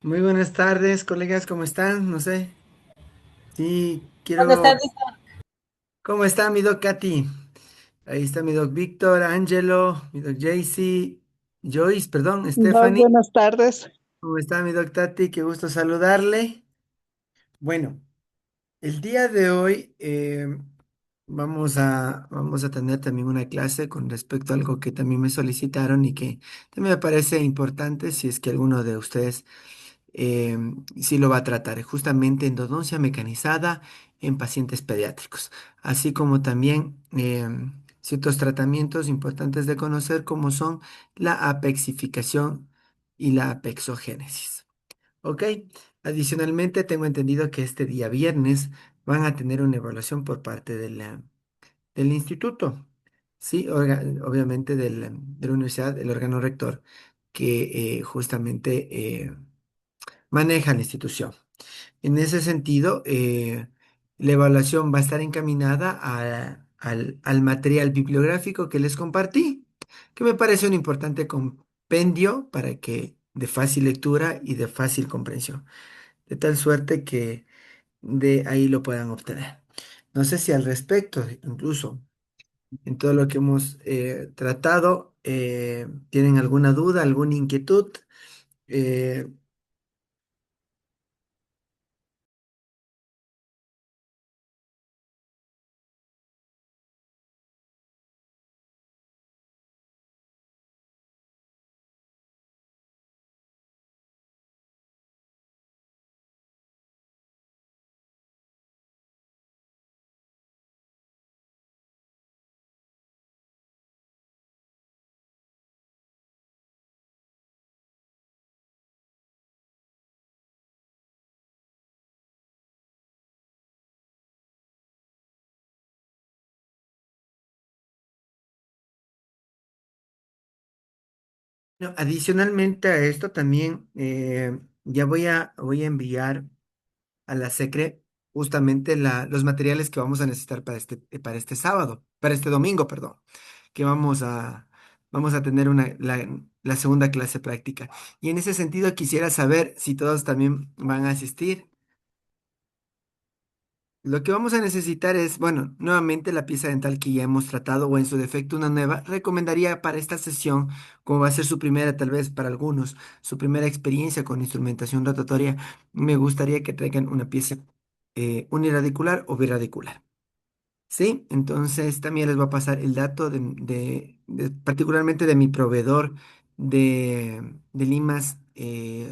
Muy buenas tardes, colegas, ¿cómo están? No sé. Sí, Buenas quiero. tardes. ¿Cómo está mi doc Katy? Ahí está mi doc Víctor, Angelo, mi doc Jaycee, Joyce, perdón, Doc, Stephanie. buenas tardes. ¿Cómo está mi doc Tati? Qué gusto saludarle. Bueno, el día de hoy vamos a tener también una clase con respecto a algo que también me solicitaron y que también me parece importante si es que alguno de ustedes eh, sí lo va a tratar, justamente endodoncia mecanizada en pacientes pediátricos, así como también ciertos tratamientos importantes de conocer como son la apexificación y la apexogénesis. ¿Ok? Adicionalmente, tengo entendido que este día viernes van a tener una evaluación por parte del instituto, sí, obviamente de la universidad, el órgano rector que justamente maneja la institución. En ese sentido, la evaluación va a estar encaminada al material bibliográfico que les compartí, que me parece un importante compendio para que de fácil lectura y de fácil comprensión, de tal suerte que de ahí lo puedan obtener. No sé si al respecto, incluso en todo lo que hemos tratado, tienen alguna duda, alguna inquietud. Eh, No, adicionalmente a esto también ya voy a enviar a la SECRE justamente los materiales que vamos a necesitar para este sábado, para este domingo, perdón, que vamos a tener la segunda clase práctica. Y en ese sentido quisiera saber si todos también van a asistir. Lo que vamos a necesitar es, bueno, nuevamente la pieza dental que ya hemos tratado o en su defecto una nueva. Recomendaría para esta sesión, como va a ser su primera, tal vez para algunos, su primera experiencia con instrumentación rotatoria, me gustaría que traigan una pieza uniradicular o biradicular. Sí, entonces también les voy a pasar el dato particularmente de mi proveedor de limas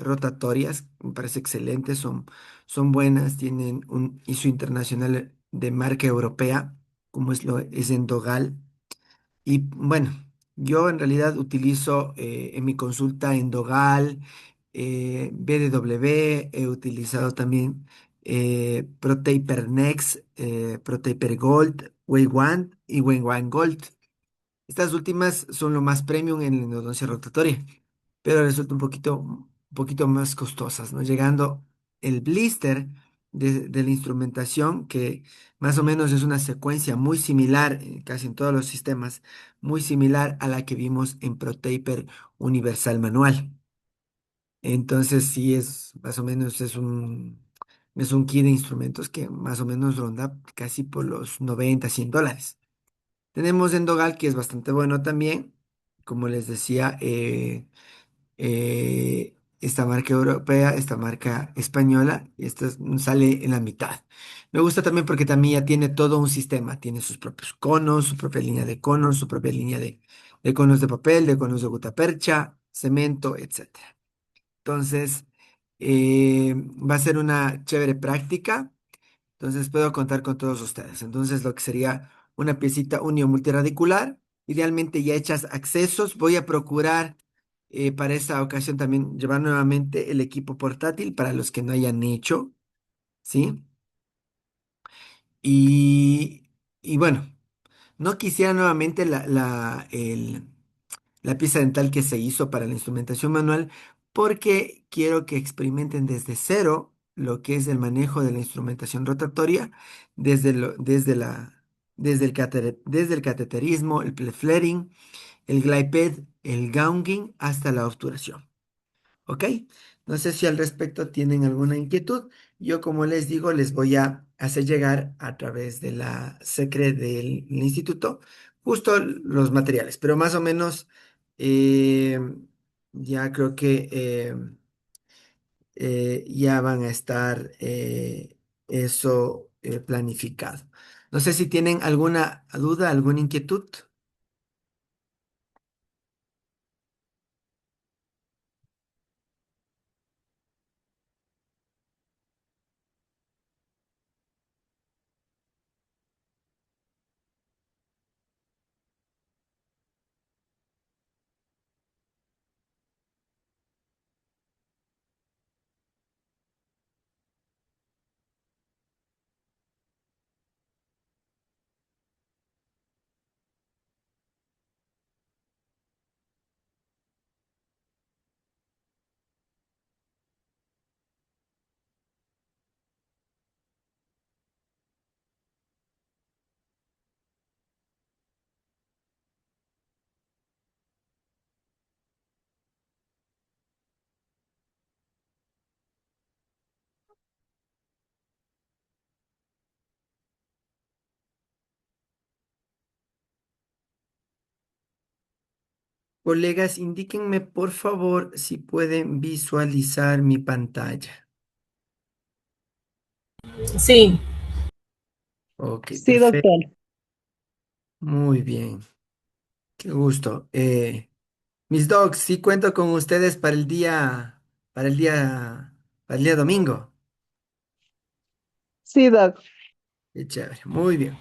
rotatorias. Me parece excelente, son buenas, tienen un ISO internacional de marca europea, como es Endogal. Y bueno, yo en realidad utilizo en mi consulta Endogal, BDW, he utilizado también ProTaper Next, ProTaper Gold, Wave One y Wave One Gold. Estas últimas son lo más premium en la endodoncia rotatoria, pero resulta un poquito más costosas, ¿no? Llegando el blister de la instrumentación, que más o menos es una secuencia muy similar, casi en todos los sistemas, muy similar a la que vimos en ProTaper Universal Manual. Entonces, sí es más o menos es un kit de instrumentos que más o menos ronda casi por los 90 $100. Tenemos Endogal, que es bastante bueno también. Como les decía, esta marca europea, esta marca española, y esta sale en la mitad. Me gusta también porque también ya tiene todo un sistema, tiene sus propios conos, su propia línea de conos, su propia línea de conos de papel, de conos de gutapercha, cemento, etcétera. Entonces, va a ser una chévere práctica. Entonces puedo contar con todos ustedes. Entonces lo que sería una piecita unio multiradicular, idealmente ya hechas accesos. Voy a procurar para esta ocasión también llevar nuevamente el equipo portátil para los que no hayan hecho, ¿sí? Y, y bueno, no quisiera nuevamente la pieza dental que se hizo para la instrumentación manual, porque quiero que experimenten desde cero lo que es el manejo de la instrumentación rotatoria, desde el cateterismo, el flaring, el glide el gouging hasta la obturación. ¿Ok? No sé si al respecto tienen alguna inquietud. Yo, como les digo, les voy a hacer llegar a través de la secre del instituto justo los materiales, pero más o menos eh, ya creo que ya van a estar eso planificado. No sé si tienen alguna duda, alguna inquietud. Colegas, indíquenme por favor si pueden visualizar mi pantalla. Sí, Ok, sí, perfecto. doctor. Muy bien. Qué gusto. Mis dogs, sí cuento con ustedes para el día, para el día domingo. Sí, doc. Qué chévere. Muy bien.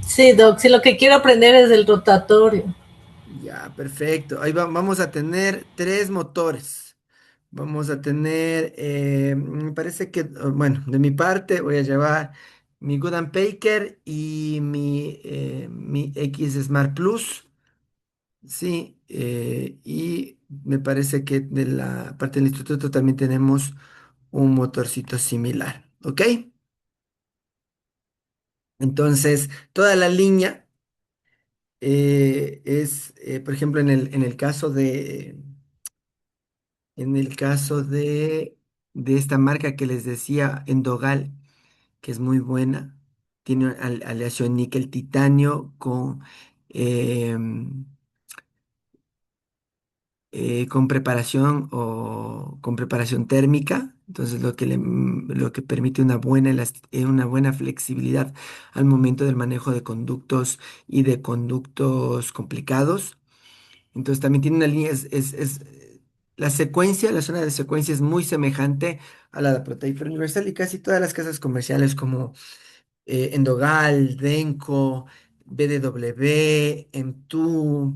Sí, doc. Si lo que quiero aprender es el rotatorio. Ya, perfecto. Ahí vamos a tener tres motores. Vamos a tener, me parece que, bueno, de mi parte voy a llevar mi Good and Paker y mi X Smart Plus. Sí, y me parece que de la parte del instituto también tenemos un motorcito similar. ¿Ok? Entonces, toda la línea es, por ejemplo, en el caso de esta marca que les decía, Endogal, que es muy buena, tiene aleación níquel titanio em, con preparación o con preparación térmica. Entonces, lo que permite una buena flexibilidad al momento del manejo de conductos y de conductos complicados. Entonces también tiene una línea, la secuencia, la zona de secuencia es muy semejante a la de Proteifer Universal y casi todas las casas comerciales como Endogal, Denko, BDW, M2,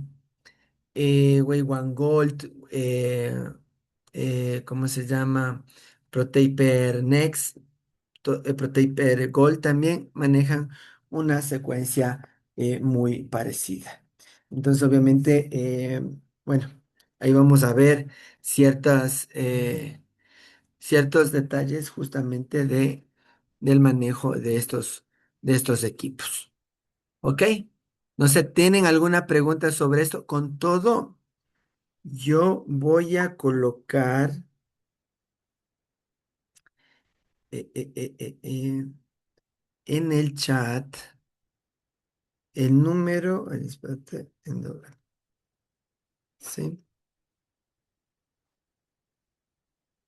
Way One Gold, ¿cómo se llama? Proteiper Next, Proteiper Gold también manejan una secuencia muy parecida. Entonces, obviamente, bueno, ahí vamos a ver ciertos detalles justamente del manejo de estos equipos. ¿Ok? No sé, ¿tienen alguna pregunta sobre esto? Con todo, yo voy a colocar eh, eh, eh, eh, eh, en el chat el número, ay, espérate, en dólar, ¿sí?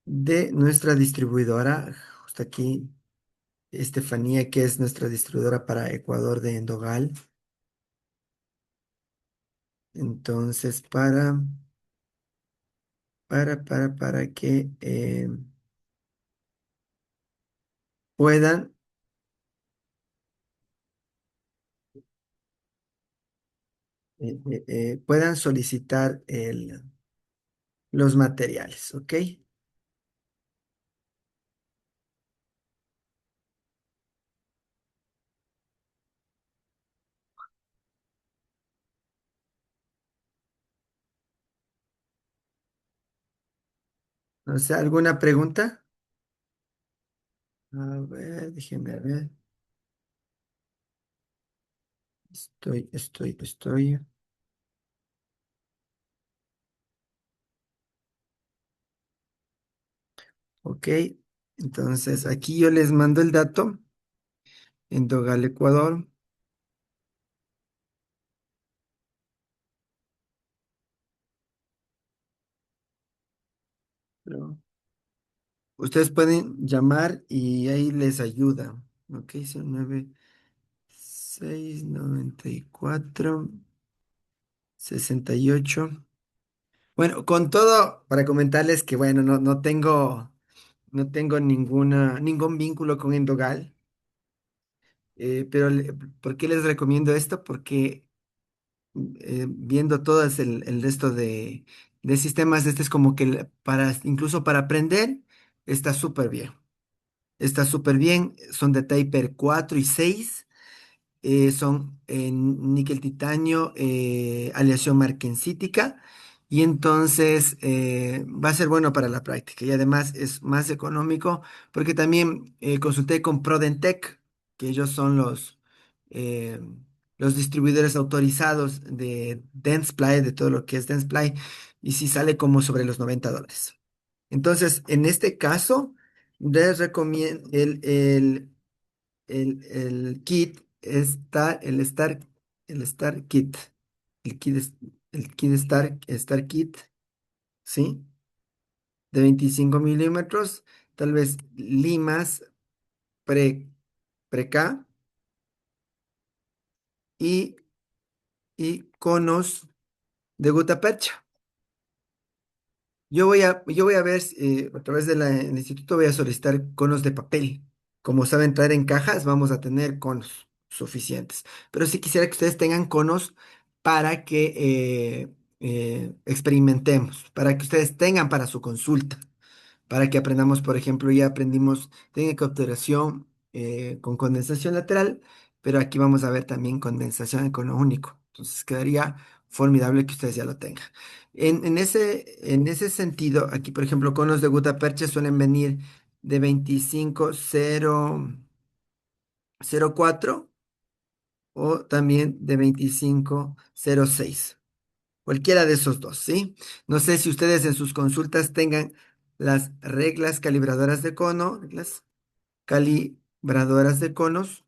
De nuestra distribuidora, justo aquí, Estefanía, que es nuestra distribuidora para Ecuador de Endogal. Entonces, para que puedan, puedan solicitar los materiales, ¿ok? No sé, ¿alguna pregunta? A ver, déjenme ver. Estoy. Ok, entonces aquí yo les mando el dato en Dogal, Ecuador. Pero ustedes pueden llamar y ahí les ayuda. Ok, son 9694 68. Bueno, con todo, para comentarles que, bueno, no tengo ningún vínculo con Endogal, pero ¿por qué les recomiendo esto? Porque viendo todo el resto de sistemas, este es como que incluso para aprender, está súper bien. Está súper bien, son de Taper 4 y 6. Son en níquel titanio, aleación marquensítica, y entonces va a ser bueno para la práctica y además es más económico porque también consulté con Prodentec, que ellos son eh, los distribuidores autorizados de Dentsply, de todo lo que es Dentsply, y sí sale como sobre los $90. Entonces, en este caso, les recomiendo el kit está, el Star Kit, el kit, el kit Star Kit, ¿sí? De 25 milímetros, tal vez limas pre, pre-K y, y conos de gutapercha. Yo voy a ver, a través del instituto voy a solicitar conos de papel. Como saben traer en cajas, vamos a tener conos suficientes. Pero sí quisiera que ustedes tengan conos para que experimentemos, para que ustedes tengan para su consulta, para que aprendamos, por ejemplo, ya aprendimos técnica de obturación con condensación lateral, pero aquí vamos a ver también condensación en cono único. Entonces quedaría formidable que ustedes ya lo tengan. En ese sentido, aquí, por ejemplo, conos de gutapercha suelen venir de 25,004 o también de 25,06. Cualquiera de esos dos, ¿sí? No sé si ustedes en sus consultas tengan las reglas calibradoras de cono, reglas calibradoras de conos,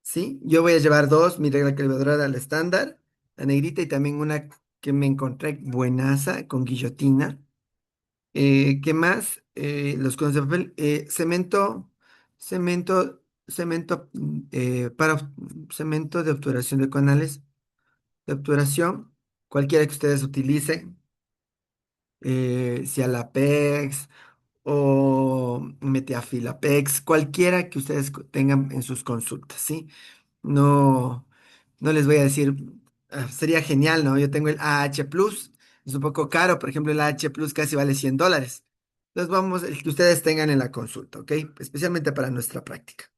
¿sí? Yo voy a llevar dos, mi regla calibradora al estándar, la negrita y también una que me encontré buenaza con guillotina. ¿Qué más? Los conos de papel, cemento, cemento de obturación de canales, de obturación, cualquiera que ustedes utilicen. Cialapex o Metiafilapex, cualquiera que ustedes tengan en sus consultas, ¿sí? No, no les voy a decir, sería genial, ¿no? Yo tengo el AH Plus, es un poco caro, por ejemplo, el AH Plus casi vale $100. Entonces vamos, el que ustedes tengan en la consulta, ¿ok? Especialmente para nuestra práctica,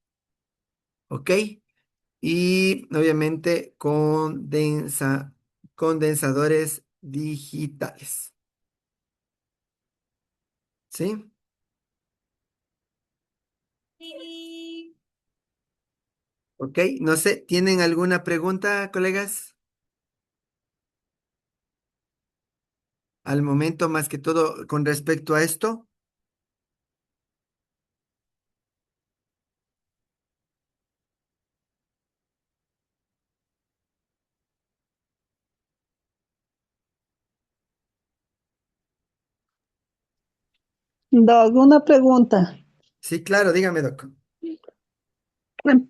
¿ok? Y obviamente condensadores digitales, ¿sí? Ok, no sé, ¿tienen alguna pregunta, colegas? Al momento, más que todo, con respecto a esto. Doc, una pregunta. Sí, claro, dígame, Doc.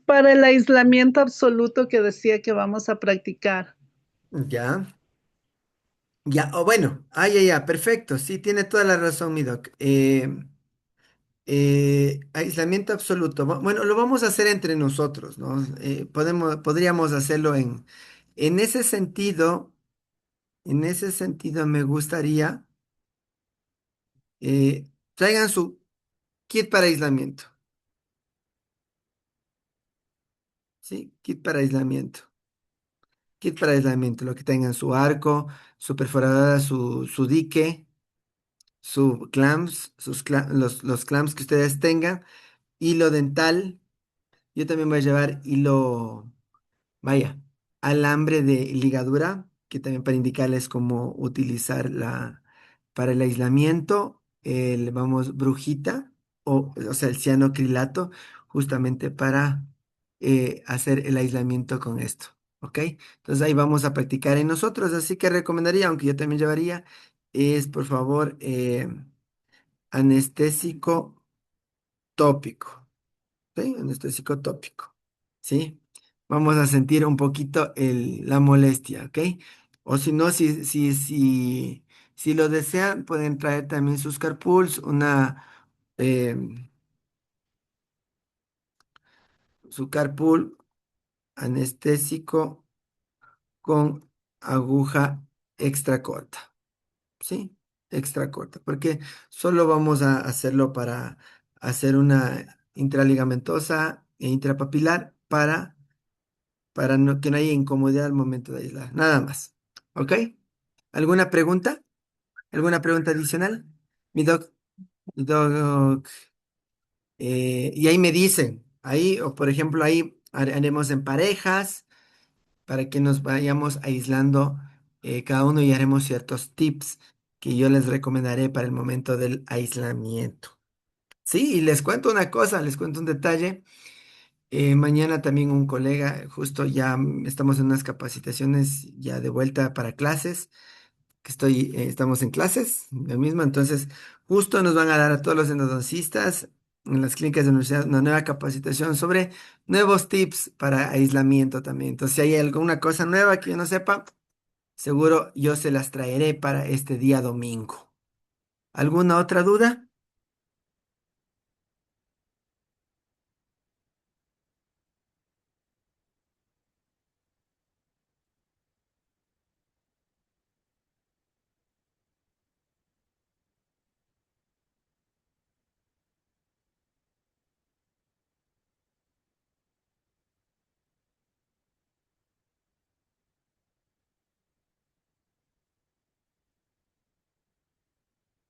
Para el aislamiento absoluto que decía que vamos a practicar, Ya, ya, o bueno, ya, perfecto, sí, tiene toda la razón, mi Doc. Aislamiento absoluto. Bueno, lo vamos a hacer entre nosotros, ¿no? Podríamos hacerlo en ese sentido, en ese sentido me gustaría, traigan su kit para aislamiento, ¿sí? Kit para aislamiento. Kit para aislamiento, lo que tengan su arco, su perforadora, su dique, su clamps, los clamps que ustedes tengan, hilo dental. Yo también voy a llevar hilo, vaya, alambre de ligadura, que también para indicarles cómo utilizar para el aislamiento. le vamos brujita o sea, el cianocrilato, justamente para hacer el aislamiento con esto. ¿Ok? Entonces ahí vamos a practicar en nosotros. Así que recomendaría, aunque yo también llevaría, es por favor anestésico tópico. ¿Sí? Anestésico tópico. ¿Sí? Vamos a sentir un poquito la molestia, ¿ok? O si no, si lo desean, pueden traer también sus carpools, eh, su carpool anestésico con aguja extra corta, ¿sí? Extra corta, porque solo vamos a hacerlo para hacer una intraligamentosa e intrapapilar para que no haya incomodidad al momento de aislar. Nada más. ¿Ok? ¿Alguna pregunta? ¿Alguna pregunta adicional? Mi doc, mi doc, y ahí me dicen, ahí, o por ejemplo, ahí haremos en parejas para que nos vayamos aislando cada uno y haremos ciertos tips que yo les recomendaré para el momento del aislamiento. Sí, y les cuento una cosa, les cuento un detalle. Mañana también un colega, justo ya estamos en unas capacitaciones ya de vuelta para clases, estamos en clases, lo mismo, entonces justo nos van a dar a todos los endodoncistas en las clínicas de universidad una nueva capacitación sobre nuevos tips para aislamiento también. Entonces, si hay alguna cosa nueva que yo no sepa, seguro yo se las traeré para este día domingo. ¿Alguna otra duda?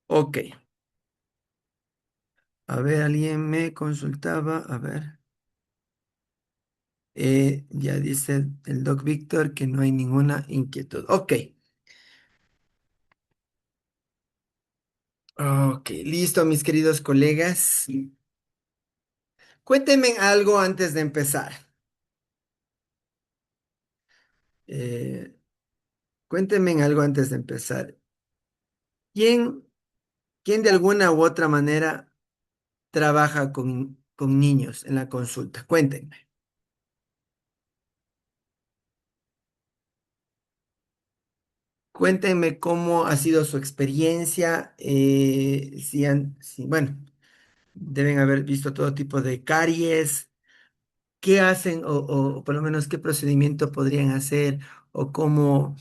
Ok. A ver, alguien me consultaba. A ver. Ya dice el doc Víctor que no hay ninguna inquietud. Ok. Ok, listo, mis queridos colegas. Cuéntenme algo antes de empezar. Eh, Cuéntenme algo antes de empezar. ¿Quién, quién de alguna u otra manera trabaja con niños en la consulta? Cuéntenme. Cuéntenme cómo ha sido su experiencia. Bueno, deben haber visto todo tipo de caries. ¿Qué hacen o por lo menos qué procedimiento podrían hacer o cómo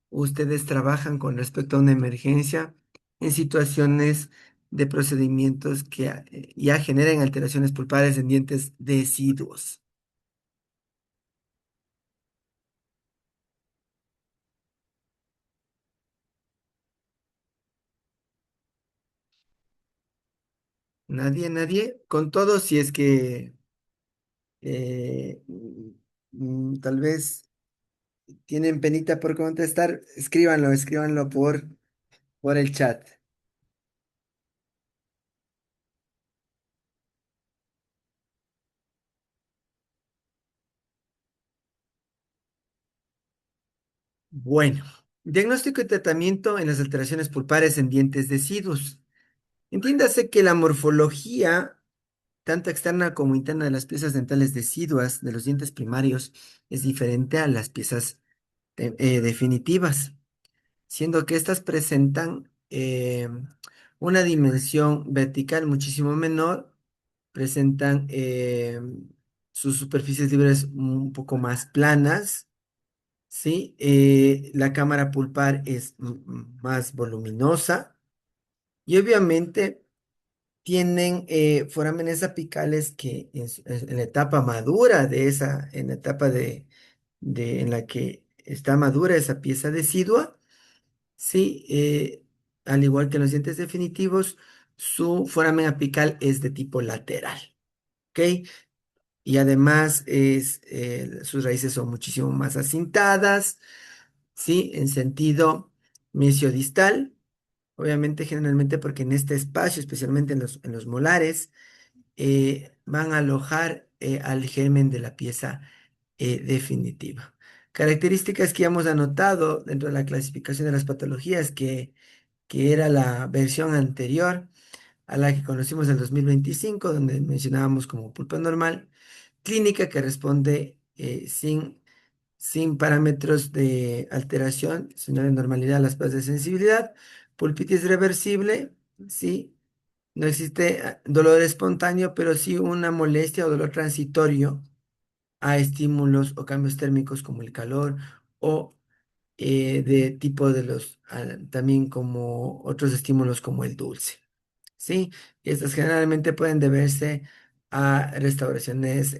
ustedes trabajan con respecto a una emergencia en situaciones de procedimientos que ya generan alteraciones pulpares en dientes deciduos? Nadie, nadie. Con todo, si es que tal vez tienen penita por contestar, escríbanlo por el chat. Bueno, diagnóstico y tratamiento en las alteraciones pulpares en dientes deciduos. Entiéndase que la morfología, tanto externa como interna de las piezas dentales deciduas de los dientes primarios, es diferente a las piezas definitivas, siendo que estas presentan una dimensión vertical muchísimo menor, presentan sus superficies libres un poco más planas. Sí, la cámara pulpar es más voluminosa y obviamente tienen forámenes apicales que en la etapa madura en la etapa en la que está madura esa pieza decidua, sí, al igual que en los dientes definitivos, su foramen apical es de tipo lateral, ¿ok? Y además sus raíces son muchísimo más acintadas, ¿sí? En sentido mesiodistal, Obviamente, generalmente porque en este espacio, especialmente en los molares, van a alojar al germen de la pieza definitiva. Características que hemos anotado dentro de la clasificación de las patologías, que era la versión anterior a la que conocimos en 2025, donde mencionábamos como pulpa normal, clínica que responde sin parámetros de alteración, sino de normalidad a las pruebas de sensibilidad, pulpitis reversible, sí, no existe dolor espontáneo, pero sí una molestia o dolor transitorio a estímulos o cambios térmicos como el calor o de tipo de también como otros estímulos como el dulce. ¿Sí? Y estas generalmente pueden deberse a restauraciones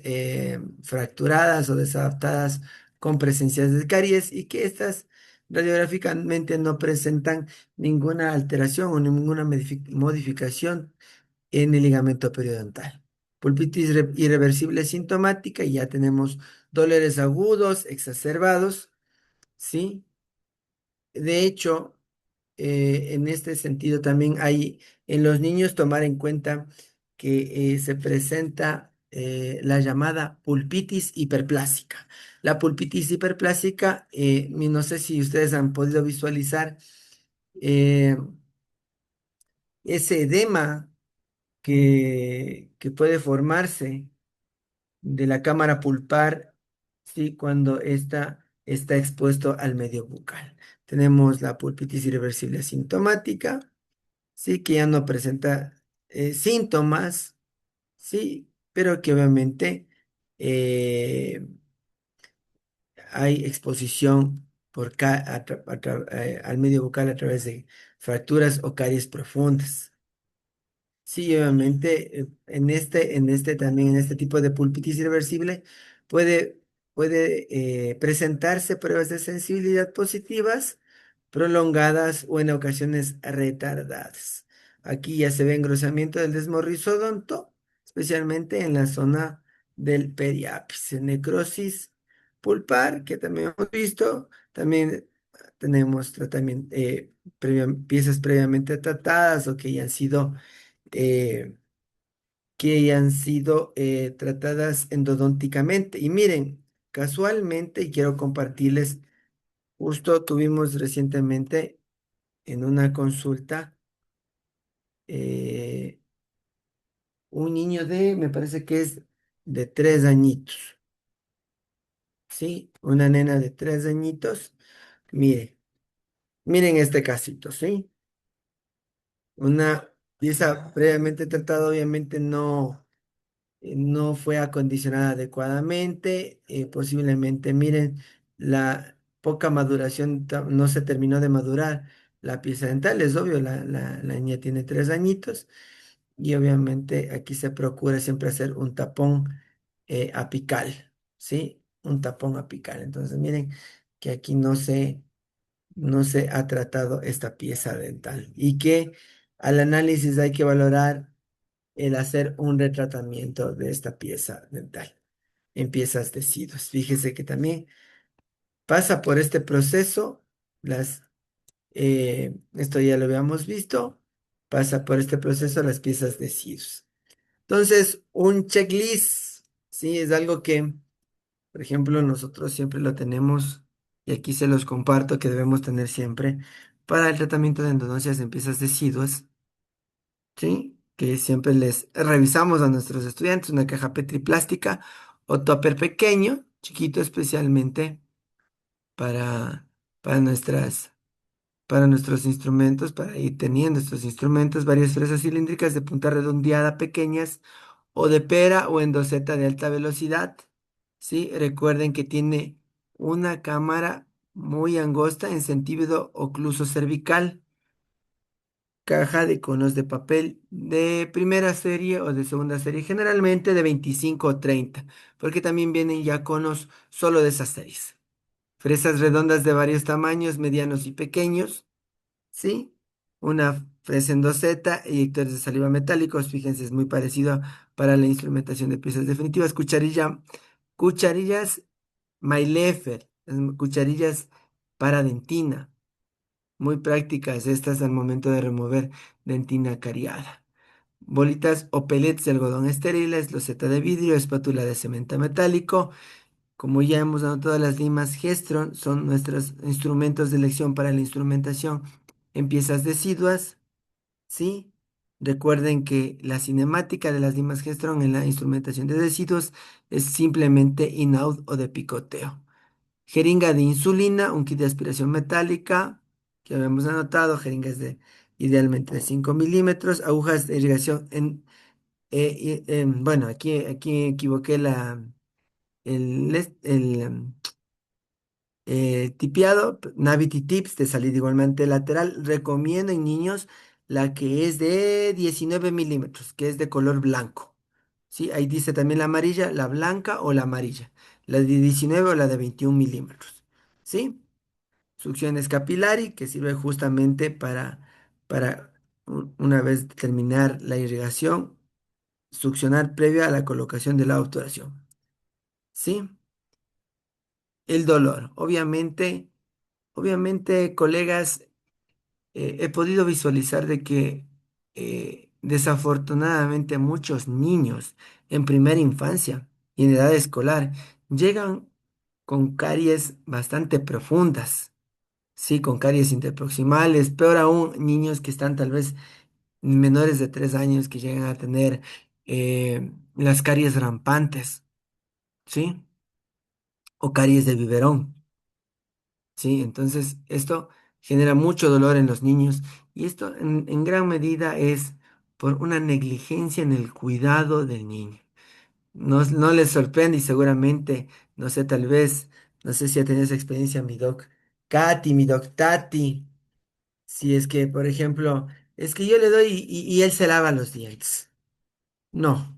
fracturadas o desadaptadas con presencias de caries y que estas radiográficamente no presentan ninguna alteración o ninguna modificación en el ligamento periodontal. Pulpitis irreversible sintomática y ya tenemos dolores agudos, exacerbados, ¿sí? De hecho, en este sentido también hay en los niños tomar en cuenta que se presenta la llamada pulpitis hiperplásica. La pulpitis hiperplásica, no sé si ustedes han podido visualizar eh, ese edema que puede formarse de la cámara pulpar, ¿sí? Cuando ésta está expuesto al medio bucal. Tenemos la pulpitis irreversible asintomática, sí, que ya no presenta síntomas, sí, pero que obviamente eh, hay exposición al medio bucal a través de fracturas o caries profundas. Sí, obviamente, también, en este tipo de pulpitis irreversible, puede, puede presentarse pruebas de sensibilidad positivas, prolongadas o en ocasiones retardadas. Aquí ya se ve engrosamiento del desmorrizodonto, especialmente en la zona del periápice, necrosis pulpar, que también hemos visto, también tenemos tratamiento, piezas previamente tratadas o eh, que hayan sido tratadas endodónticamente. Y miren, casualmente, y quiero compartirles, justo tuvimos recientemente en una consulta eh, un niño me parece que es de 3 añitos, ¿sí? Una nena de 3 añitos. Mire, miren este casito, ¿sí? Una pieza previamente tratada, obviamente no fue acondicionada adecuadamente, posiblemente, miren, la poca maduración, no se terminó de madurar la pieza dental, es obvio, la niña tiene 3 añitos y obviamente aquí se procura siempre hacer un tapón apical, ¿sí? Un tapón apical. Entonces, miren que aquí no se ha tratado esta pieza dental y que al análisis hay que valorar el hacer un retratamiento de esta pieza dental en piezas deciduas. Fíjese que también pasa por este proceso, esto ya lo habíamos visto, pasa por este proceso las piezas deciduas. Entonces, un checklist, ¿sí? Es algo que, por ejemplo, nosotros siempre lo tenemos y aquí se los comparto que debemos tener siempre para el tratamiento de endodoncias en piezas deciduas. ¿Sí? Que siempre les revisamos a nuestros estudiantes una caja Petri plástica o tupper pequeño, chiquito especialmente para, para nuestras, para nuestros instrumentos, para ir teniendo estos instrumentos, varias fresas cilíndricas de punta redondeada pequeñas o de pera o endoseta de alta velocidad. ¿Sí? Recuerden que tiene una cámara muy angosta en sentido ocluso cervical, caja de conos de papel de primera serie o de segunda serie, generalmente de 25 o 30, porque también vienen ya conos solo de esas series. Fresas redondas de varios tamaños, medianos y pequeños, ¿sí? Una fresa en doseta, eyectores de saliva metálicos, fíjense, es muy parecido para la instrumentación de piezas definitivas. Cucharillas Maileffer, cucharillas para dentina muy prácticas estas al momento de remover dentina cariada. Bolitas o pellets de algodón estériles, loseta de vidrio, espátula de cemento metálico. Como ya hemos dado todas las limas Gestron, son nuestros instrumentos de elección para la instrumentación en piezas deciduas, ¿sí? Recuerden que la cinemática de las limas Gestron en la instrumentación de residuos es simplemente in-out o de picoteo. Jeringa de insulina, un kit de aspiración metálica, que habíamos anotado, jeringas de idealmente de 5 milímetros, agujas de irrigación bueno, aquí equivoqué el tipiado, Navity Tips de salida igualmente lateral. Recomiendo en niños la que es de 19 milímetros, que es de color blanco. ¿Sí? Ahí dice también la amarilla, la blanca o la amarilla. La de 19 o la de 21 milímetros. ¿Sí? Succión escapilari, que sirve justamente para una vez terminar la irrigación, succionar previa a la colocación de la obturación. ¿Sí? El dolor. Obviamente, colegas, he podido visualizar de que desafortunadamente muchos niños en primera infancia y en edad escolar llegan con caries bastante profundas, sí, con caries interproximales, peor aún niños que están tal vez menores de 3 años que llegan a tener las caries rampantes, sí, o caries de biberón. Sí, entonces esto genera mucho dolor en los niños y esto en gran medida es por una negligencia en el cuidado del niño. No les sorprende y seguramente, no sé, tal vez, no sé si ha tenido esa experiencia mi doc Katy, mi doc Tati, si es que, por ejemplo, es que yo le doy y él se lava los dientes. No,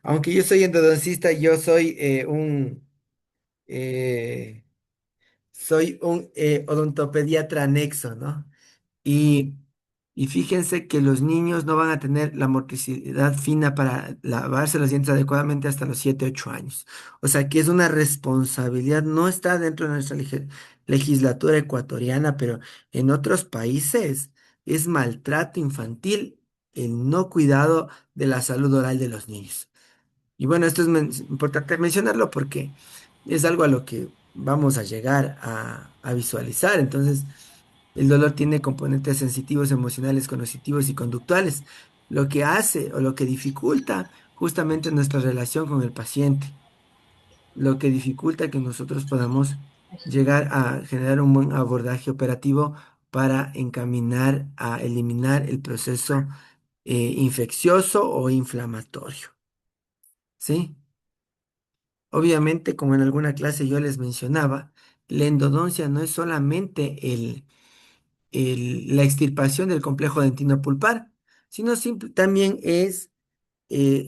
aunque yo soy endodoncista, yo soy eh, un odontopediatra anexo, ¿no? Y, y fíjense que los niños no van a tener la motricidad fina para lavarse los dientes adecuadamente hasta los 7 8 años. O sea que es una responsabilidad, no está dentro de nuestra legislatura ecuatoriana, pero en otros países es maltrato infantil el no cuidado de la salud oral de los niños. Y bueno, esto es importante mencionarlo porque es algo a lo que vamos a llegar a visualizar. Entonces, el dolor tiene componentes sensitivos, emocionales, cognitivos y conductuales, lo que hace o lo que dificulta justamente nuestra relación con el paciente, lo que dificulta que nosotros podamos llegar a generar un buen abordaje operativo para encaminar a eliminar el proceso infeccioso o inflamatorio. ¿Sí? Obviamente, como en alguna clase yo les mencionaba, la endodoncia no es solamente la extirpación del complejo dentino pulpar, sino también es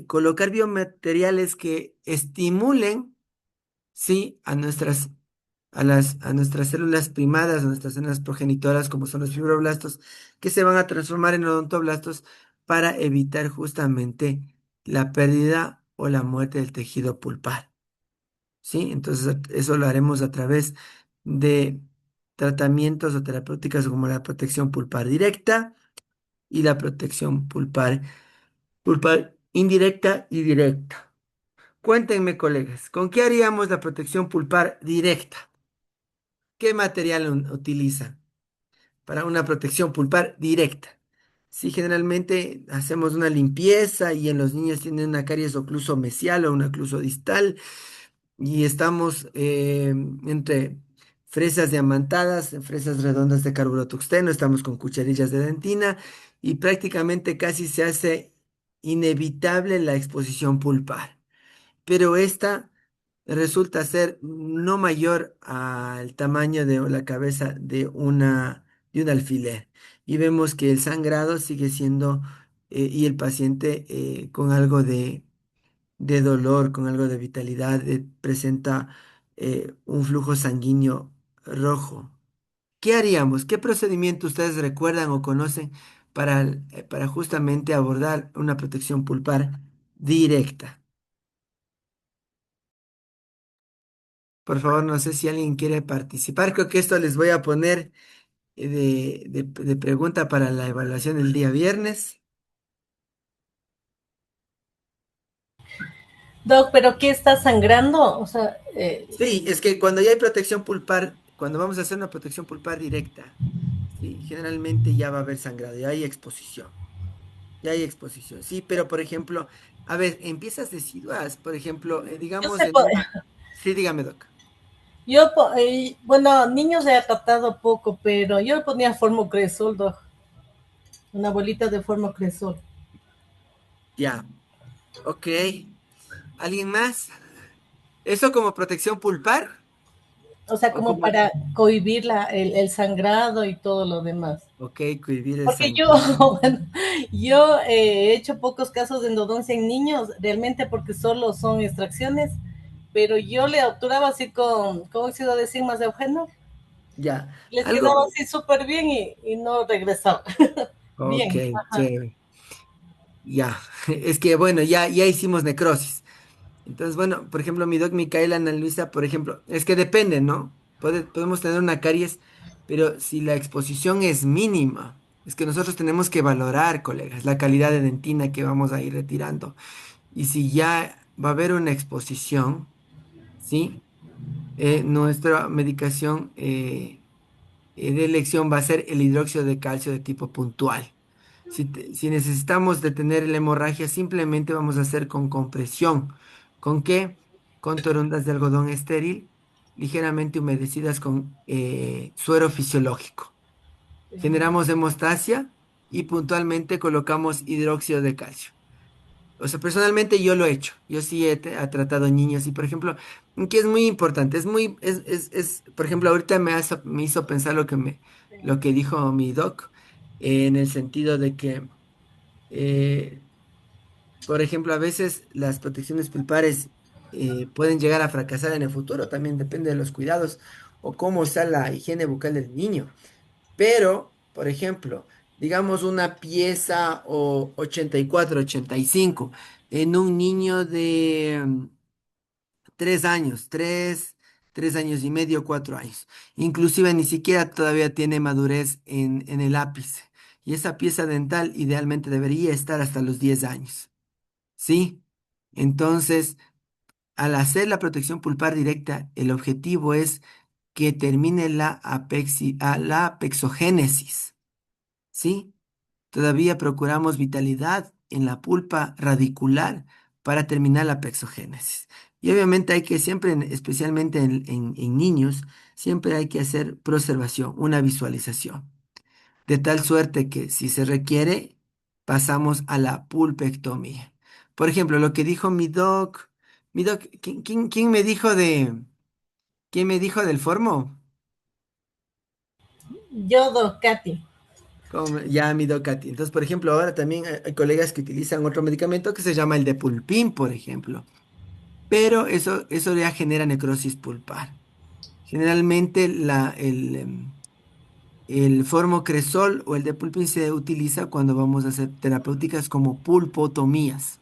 colocar biomateriales que estimulen, sí, a nuestras células primadas, a nuestras células progenitoras, como son los fibroblastos, que se van a transformar en odontoblastos para evitar justamente la pérdida o la muerte del tejido pulpar. ¿Sí? Entonces eso lo haremos a través de tratamientos o terapéuticas como la protección pulpar directa y la protección pulpar indirecta y directa. Cuéntenme, colegas, ¿con qué haríamos la protección pulpar directa? ¿Qué material utilizan para una protección pulpar directa? Si generalmente hacemos una limpieza y en los niños tienen una caries ocluso mesial o un ocluso distal, y estamos entre fresas diamantadas, fresas redondas de carburo tuxteno, estamos con cucharillas de dentina y prácticamente casi se hace inevitable la exposición pulpar. Pero esta resulta ser no mayor al tamaño de la cabeza de un alfiler. Y vemos que el sangrado sigue siendo, y el paciente con algo de dolor, con algo de vitalidad, presenta un flujo sanguíneo rojo. ¿Qué haríamos? ¿Qué procedimiento ustedes recuerdan o conocen para justamente abordar una protección pulpar directa? Por favor, no sé si alguien quiere participar. Creo que esto les voy a poner. de pregunta para la evaluación del día viernes. Doc, ¿pero qué está sangrando? O sea, Sí, es que cuando ya hay protección pulpar, cuando vamos a hacer una protección pulpar directa, sí, generalmente ya va a haber sangrado, ya hay exposición. Ya hay exposición, sí, pero por ejemplo, a ver, en piezas deciduas, por ejemplo, yo digamos sé, en una... Sí, dígame, Doc. bueno, niños he tratado poco, pero yo le ponía Formocresol, Doc, una bolita de Formocresol. Ya, ok. ¿Alguien más? ¿Eso como protección pulpar? O sea, ¿O como como... para cohibir el sangrado y todo lo demás. Ok, cohibir el Porque yo, sangrado. bueno, yo he hecho pocos casos de endodoncia en niños, realmente porque solo son extracciones, pero yo le obturaba así con óxido de zinc más de Eugenol, Ya, les algo... quedaba así súper bien y no regresaba. Ok, Bien, ajá. chévere. Ya, es que bueno, ya hicimos necrosis. Entonces, bueno, por ejemplo, mi doc Micaela Ana Luisa, por ejemplo, es que depende, ¿no? Podemos tener una caries, pero si la exposición es mínima, es que nosotros tenemos que valorar, colegas, la calidad de dentina que vamos a ir retirando. Y si ya va a haber una exposición, ¿sí? Nuestra medicación de elección va a ser el hidróxido de calcio de tipo puntual. Si necesitamos detener la hemorragia, simplemente vamos a hacer con compresión. ¿Con qué? Con torondas de algodón estéril, ligeramente humedecidas con suero fisiológico. Generamos hemostasia y puntualmente colocamos hidróxido de calcio. O sea, personalmente yo lo he hecho. Yo sí he tratado niños y, por ejemplo, que es muy importante, por ejemplo, ahorita me hizo pensar lo que dijo mi doc, en el sentido de que eh, por ejemplo, a veces las protecciones pulpares pueden llegar a fracasar en el futuro, también depende de los cuidados o cómo está la higiene bucal del niño. Pero, por ejemplo, digamos una pieza o 84, 85 en un niño de 3 años, 3 años y medio, 4 años. Inclusive ni siquiera todavía tiene madurez en el ápice. Y esa pieza dental idealmente debería estar hasta los 10 años. ¿Sí? Entonces, al hacer la protección pulpar directa, el objetivo es que termine la apexogénesis, ¿sí? Todavía procuramos vitalidad en la pulpa radicular para terminar la apexogénesis. Y obviamente hay que siempre, especialmente en niños, siempre hay que hacer preservación, una visualización de tal suerte que si se requiere, pasamos a la pulpectomía. Por ejemplo, lo que dijo mi doc, ¿quién me dijo quién me dijo del formo? Yodo, Katy. Ya mi doc Katy. Entonces, por ejemplo, ahora también hay colegas que utilizan otro medicamento que se llama el de pulpín, por ejemplo. Pero eso ya genera necrosis pulpar. Generalmente el formocresol o el depulpin se utiliza cuando vamos a hacer terapéuticas como pulpotomías,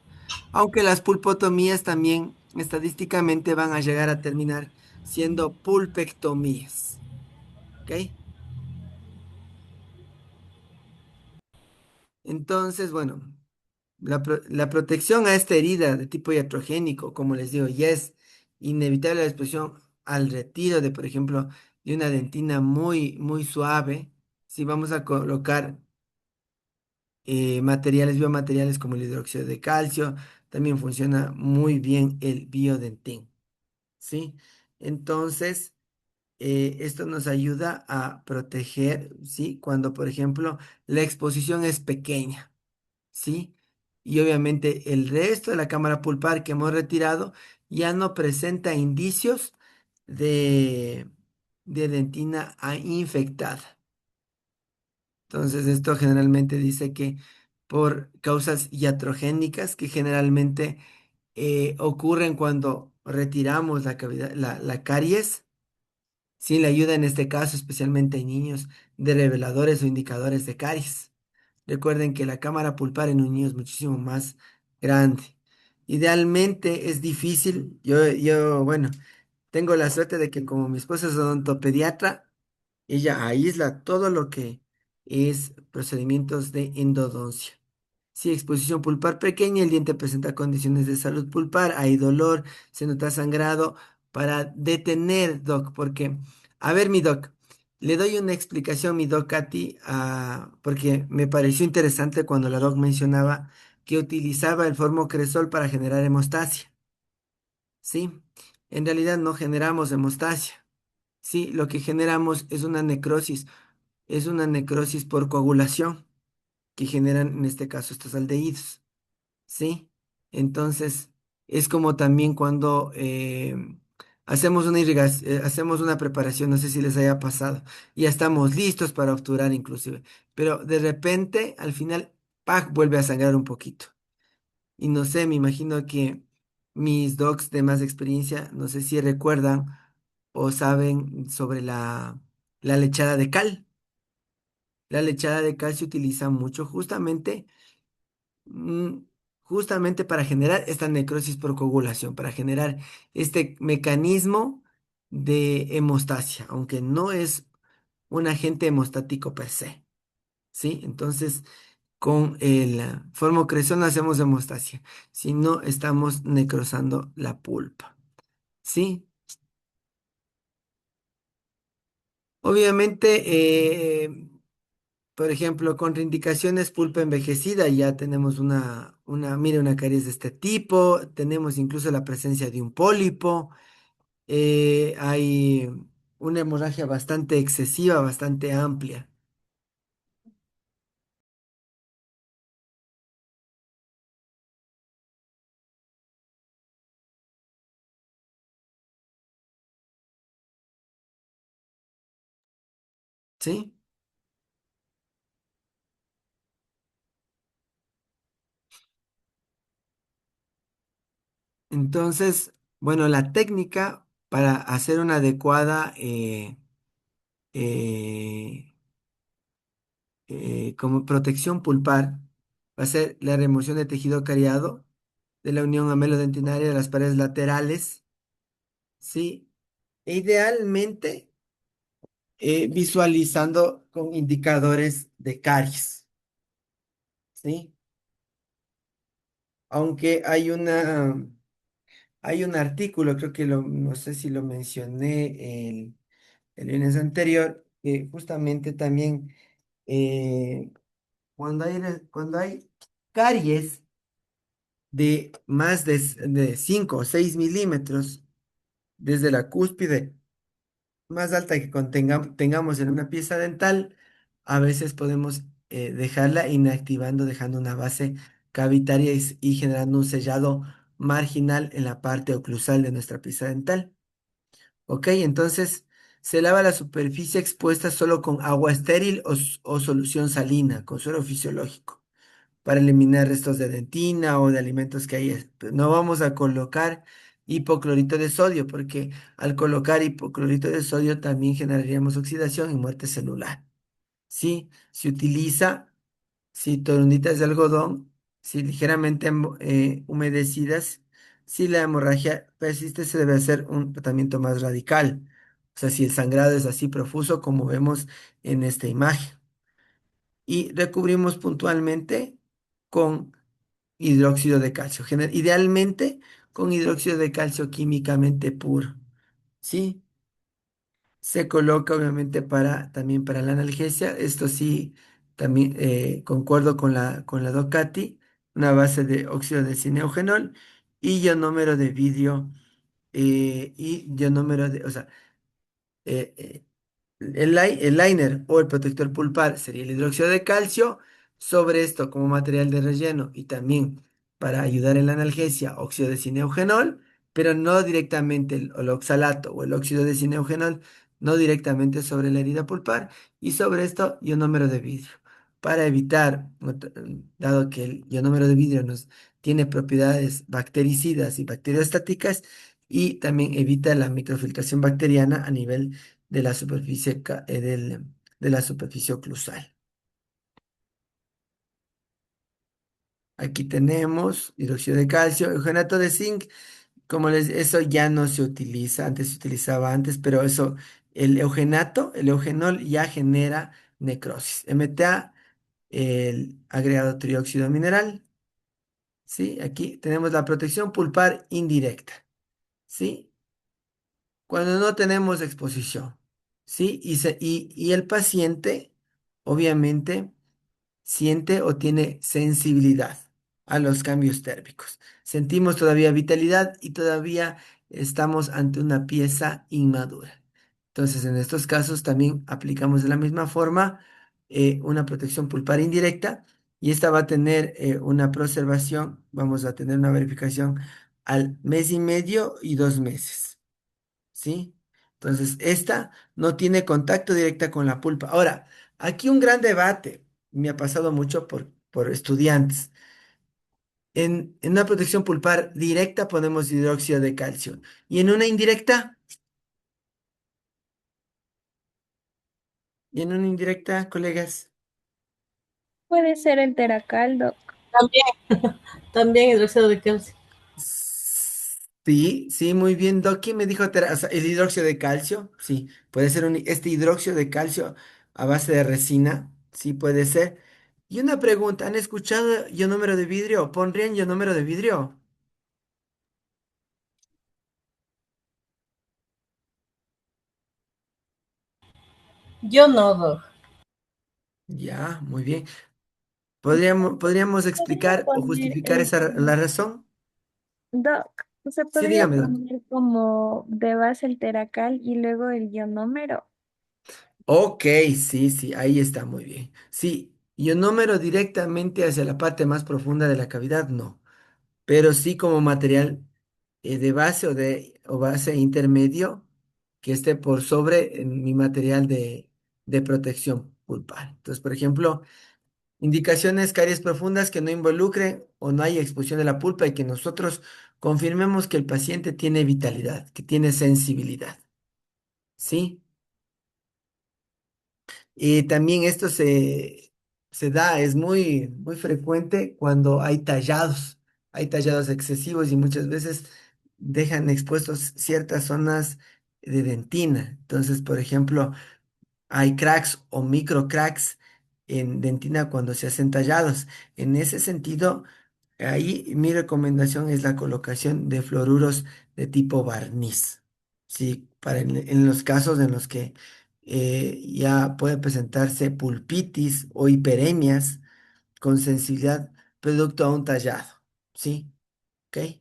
aunque las pulpotomías también estadísticamente van a llegar a terminar siendo pulpectomías, ¿ok? Entonces, bueno, la protección a esta herida de tipo iatrogénico, como les digo, ya es inevitable la exposición al retiro de, por ejemplo, de una dentina muy, muy suave. Si vamos a colocar materiales, biomateriales como el hidróxido de calcio, también funciona muy bien el biodentín, ¿sí? Entonces, esto nos ayuda a proteger, ¿sí? Cuando, por ejemplo, la exposición es pequeña, ¿sí? Y obviamente el resto de la cámara pulpar que hemos retirado ya no presenta indicios de, de dentina infectada. Entonces, esto generalmente dice que por causas iatrogénicas que generalmente ocurren cuando retiramos la cavidad, la caries, sin la ayuda en este caso, especialmente en niños, de reveladores o indicadores de caries. Recuerden que la cámara pulpar en un niño es muchísimo más grande. Idealmente es difícil. Bueno, tengo la suerte de que como mi esposa es odontopediatra, Ella aísla todo lo que es procedimientos de endodoncia. Si exposición pulpar pequeña, el diente presenta condiciones de salud pulpar, hay dolor, se nota sangrado, para detener, doc, porque, a ver, mi doc, le doy una explicación, mi doc, a ti, porque me pareció interesante cuando la doc mencionaba que utilizaba el formocresol para generar hemostasia, ¿sí? En realidad no generamos hemostasia, ¿sí? Lo que generamos es una necrosis por coagulación que generan, en este caso, estos aldehídos. ¿Sí? Entonces, es como también cuando hacemos una irrigación, hacemos una preparación, no sé si les haya pasado, y ya estamos listos para obturar inclusive, pero de repente, al final, ¡pac!, vuelve a sangrar un poquito. Y no sé, me imagino que mis docs de más experiencia, no sé si recuerdan o saben sobre la lechada de cal. La lechada de cal se utiliza mucho mm, justamente para generar esta necrosis por coagulación, para generar este mecanismo de hemostasia, aunque no es un agente hemostático per se, ¿sí? Entonces, con el formocresol no hacemos hemostasia, sino estamos necrosando la pulpa, ¿sí? Obviamente, por ejemplo, contraindicaciones, pulpa envejecida, ya tenemos mire, una caries de este tipo, tenemos incluso la presencia de un pólipo, hay una hemorragia bastante excesiva, bastante amplia, ¿sí? Entonces, bueno, la técnica para hacer una adecuada eh, como protección pulpar va a ser la remoción de tejido cariado, de la unión amelodentinaria de las paredes laterales, ¿sí? E idealmente visualizando con indicadores de caries, ¿sí? Aunque hay un artículo, creo que no sé si lo mencioné el lunes anterior, que justamente también cuando hay caries de más de 5 o 6 milímetros desde la cúspide más alta que tengamos en una pieza dental, a veces podemos dejarla inactivando, dejando una base cavitaria y generando un sellado marginal en la parte oclusal de nuestra pieza dental. ¿Ok? Entonces, se lava la superficie expuesta solo con agua estéril o solución salina, con suero fisiológico, para eliminar restos de dentina o de alimentos que hay. No vamos a colocar hipoclorito de sodio, porque al colocar hipoclorito de sodio también generaríamos oxidación y muerte celular. Sí, se utiliza, si torunditas de algodón, si ligeramente humedecidas, si la hemorragia persiste, se debe hacer un tratamiento más radical. O sea, si el sangrado es así profuso como vemos en esta imagen. Y recubrimos puntualmente con hidróxido de calcio, idealmente con hidróxido de calcio químicamente puro, ¿sí? Se coloca obviamente también para la analgesia, esto sí, también concuerdo con la Docati, una base de óxido de cineogenol y ionómero de vidrio y ionómero de, o sea, eh, eh, el liner o el protector pulpar sería el hidróxido de calcio. Sobre esto, como material de relleno y también para ayudar en la analgesia, óxido de cineogenol, pero no directamente el oxalato o el óxido de cineogenol, no directamente sobre la herida pulpar. Y sobre esto, ionómero de vidrio. Para evitar, dado que el ionómero de vidrio nos tiene propiedades bactericidas y bacteriostáticas, y también evita la microfiltración bacteriana a nivel de la superficie, de la superficie oclusal. Aquí tenemos hidróxido de calcio, eugenato de zinc. Eso ya no se utiliza, antes se utilizaba antes, pero eso, el eugenol ya genera necrosis. MTA, el agregado trióxido mineral, ¿sí? Aquí tenemos la protección pulpar indirecta, ¿sí? Cuando no tenemos exposición, ¿sí? Y el paciente, obviamente, siente o tiene sensibilidad a los cambios térmicos. Sentimos todavía vitalidad y todavía estamos ante una pieza inmadura. Entonces, en estos casos también aplicamos de la misma forma una protección pulpar indirecta y esta va a tener una preservación, vamos a tener una verificación al mes y medio y 2 meses. ¿Sí? Entonces, esta no tiene contacto directa con la pulpa. Ahora, aquí un gran debate, me ha pasado mucho por estudiantes. En una protección pulpar directa ponemos hidróxido de calcio y en una indirecta, y en una indirecta, colegas. Puede ser el teracaldo. También hidróxido de calcio. Sí, sí, muy bien, Doki me dijo o sea, el hidróxido de calcio, sí, puede ser este hidróxido de calcio a base de resina, sí puede ser. Y una pregunta, ¿han escuchado ionómero de vidrio? ¿Pondrían ionómero de vidrio? Yo no, Doc. Ya, muy bien. ¿Podríamos Se podría explicar o poner justificar la razón? doc, se Sí, podría dígame, Doc. poner como de base el teracal y luego el ionómero. Ok, sí, sí, ahí está muy bien. Sí, ionómero directamente hacia la parte más profunda de la cavidad, no, pero sí como material de base o base intermedio que esté por sobre en mi material de protección pulpar. Entonces, por ejemplo, indicaciones caries profundas que no involucren o no haya expulsión de la pulpa y que nosotros confirmemos que el paciente tiene vitalidad, que tiene sensibilidad. ¿Sí? Y también esto se da, es muy, muy frecuente cuando hay tallados excesivos y muchas veces dejan expuestos ciertas zonas de dentina. Entonces, por ejemplo, hay cracks o micro cracks en dentina cuando se hacen tallados. En ese sentido, ahí mi recomendación es la colocación de fluoruros de tipo barniz. Sí, en los casos en los que ya puede presentarse pulpitis o hiperemias con sensibilidad producto a un tallado. ¿Sí? ¿Ok?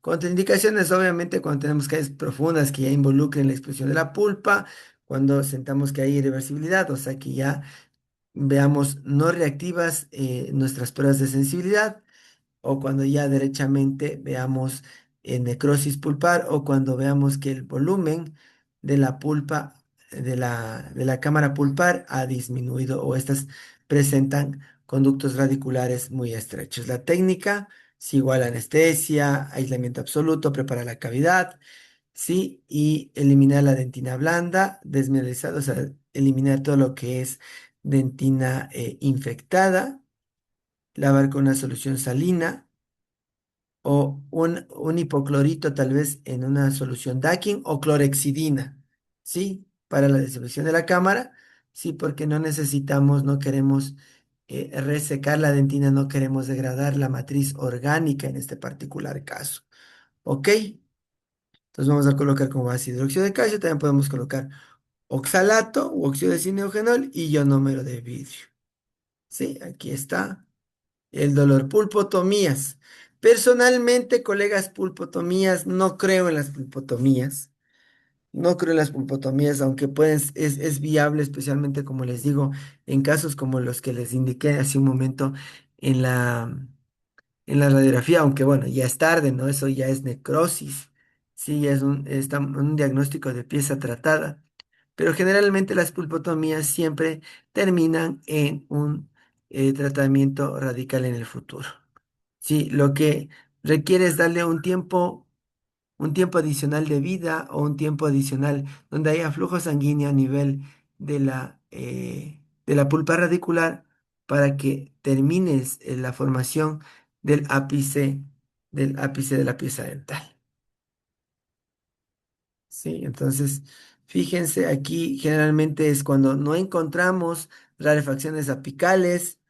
Contraindicaciones, obviamente, cuando tenemos caries profundas que ya involucren la expulsión de la pulpa, cuando sentamos que hay irreversibilidad, o sea que ya veamos no reactivas nuestras pruebas de sensibilidad, o cuando ya derechamente veamos necrosis pulpar, o cuando veamos que el volumen de la pulpa, de la cámara pulpar ha disminuido, o estas presentan conductos radiculares muy estrechos. La técnica es igual a anestesia, aislamiento absoluto, preparar la cavidad, ¿sí? Y eliminar la dentina blanda, desmineralizar, o sea, eliminar todo lo que es dentina infectada, lavar con una solución salina o un hipoclorito tal vez en una solución Dakin o clorexidina, ¿sí? Para la desinfección de la cámara, sí, porque no necesitamos, no queremos resecar la dentina, no queremos degradar la matriz orgánica en este particular caso, ¿ok? Entonces vamos a colocar como base hidróxido de calcio, también podemos colocar oxalato u óxido de cineogenol y ionómero de vidrio. Sí, aquí está el dolor. Pulpotomías. Personalmente, colegas, pulpotomías, no creo en las pulpotomías. No creo en las pulpotomías, aunque pueden, es viable, especialmente como les digo, en casos como los que les indiqué hace un momento en la radiografía, aunque bueno, ya es tarde, ¿no? Eso ya es necrosis, sí, ya es un diagnóstico de pieza tratada, pero generalmente las pulpotomías siempre terminan en un tratamiento radical en el futuro. Sí, lo que requiere es darle un tiempo adicional de vida o un tiempo adicional donde haya flujo sanguíneo a nivel de la pulpa radicular para que termines la formación del ápice del ápice de la pieza dental. Sí, entonces, fíjense, aquí generalmente es cuando no encontramos rarefacciones apicales,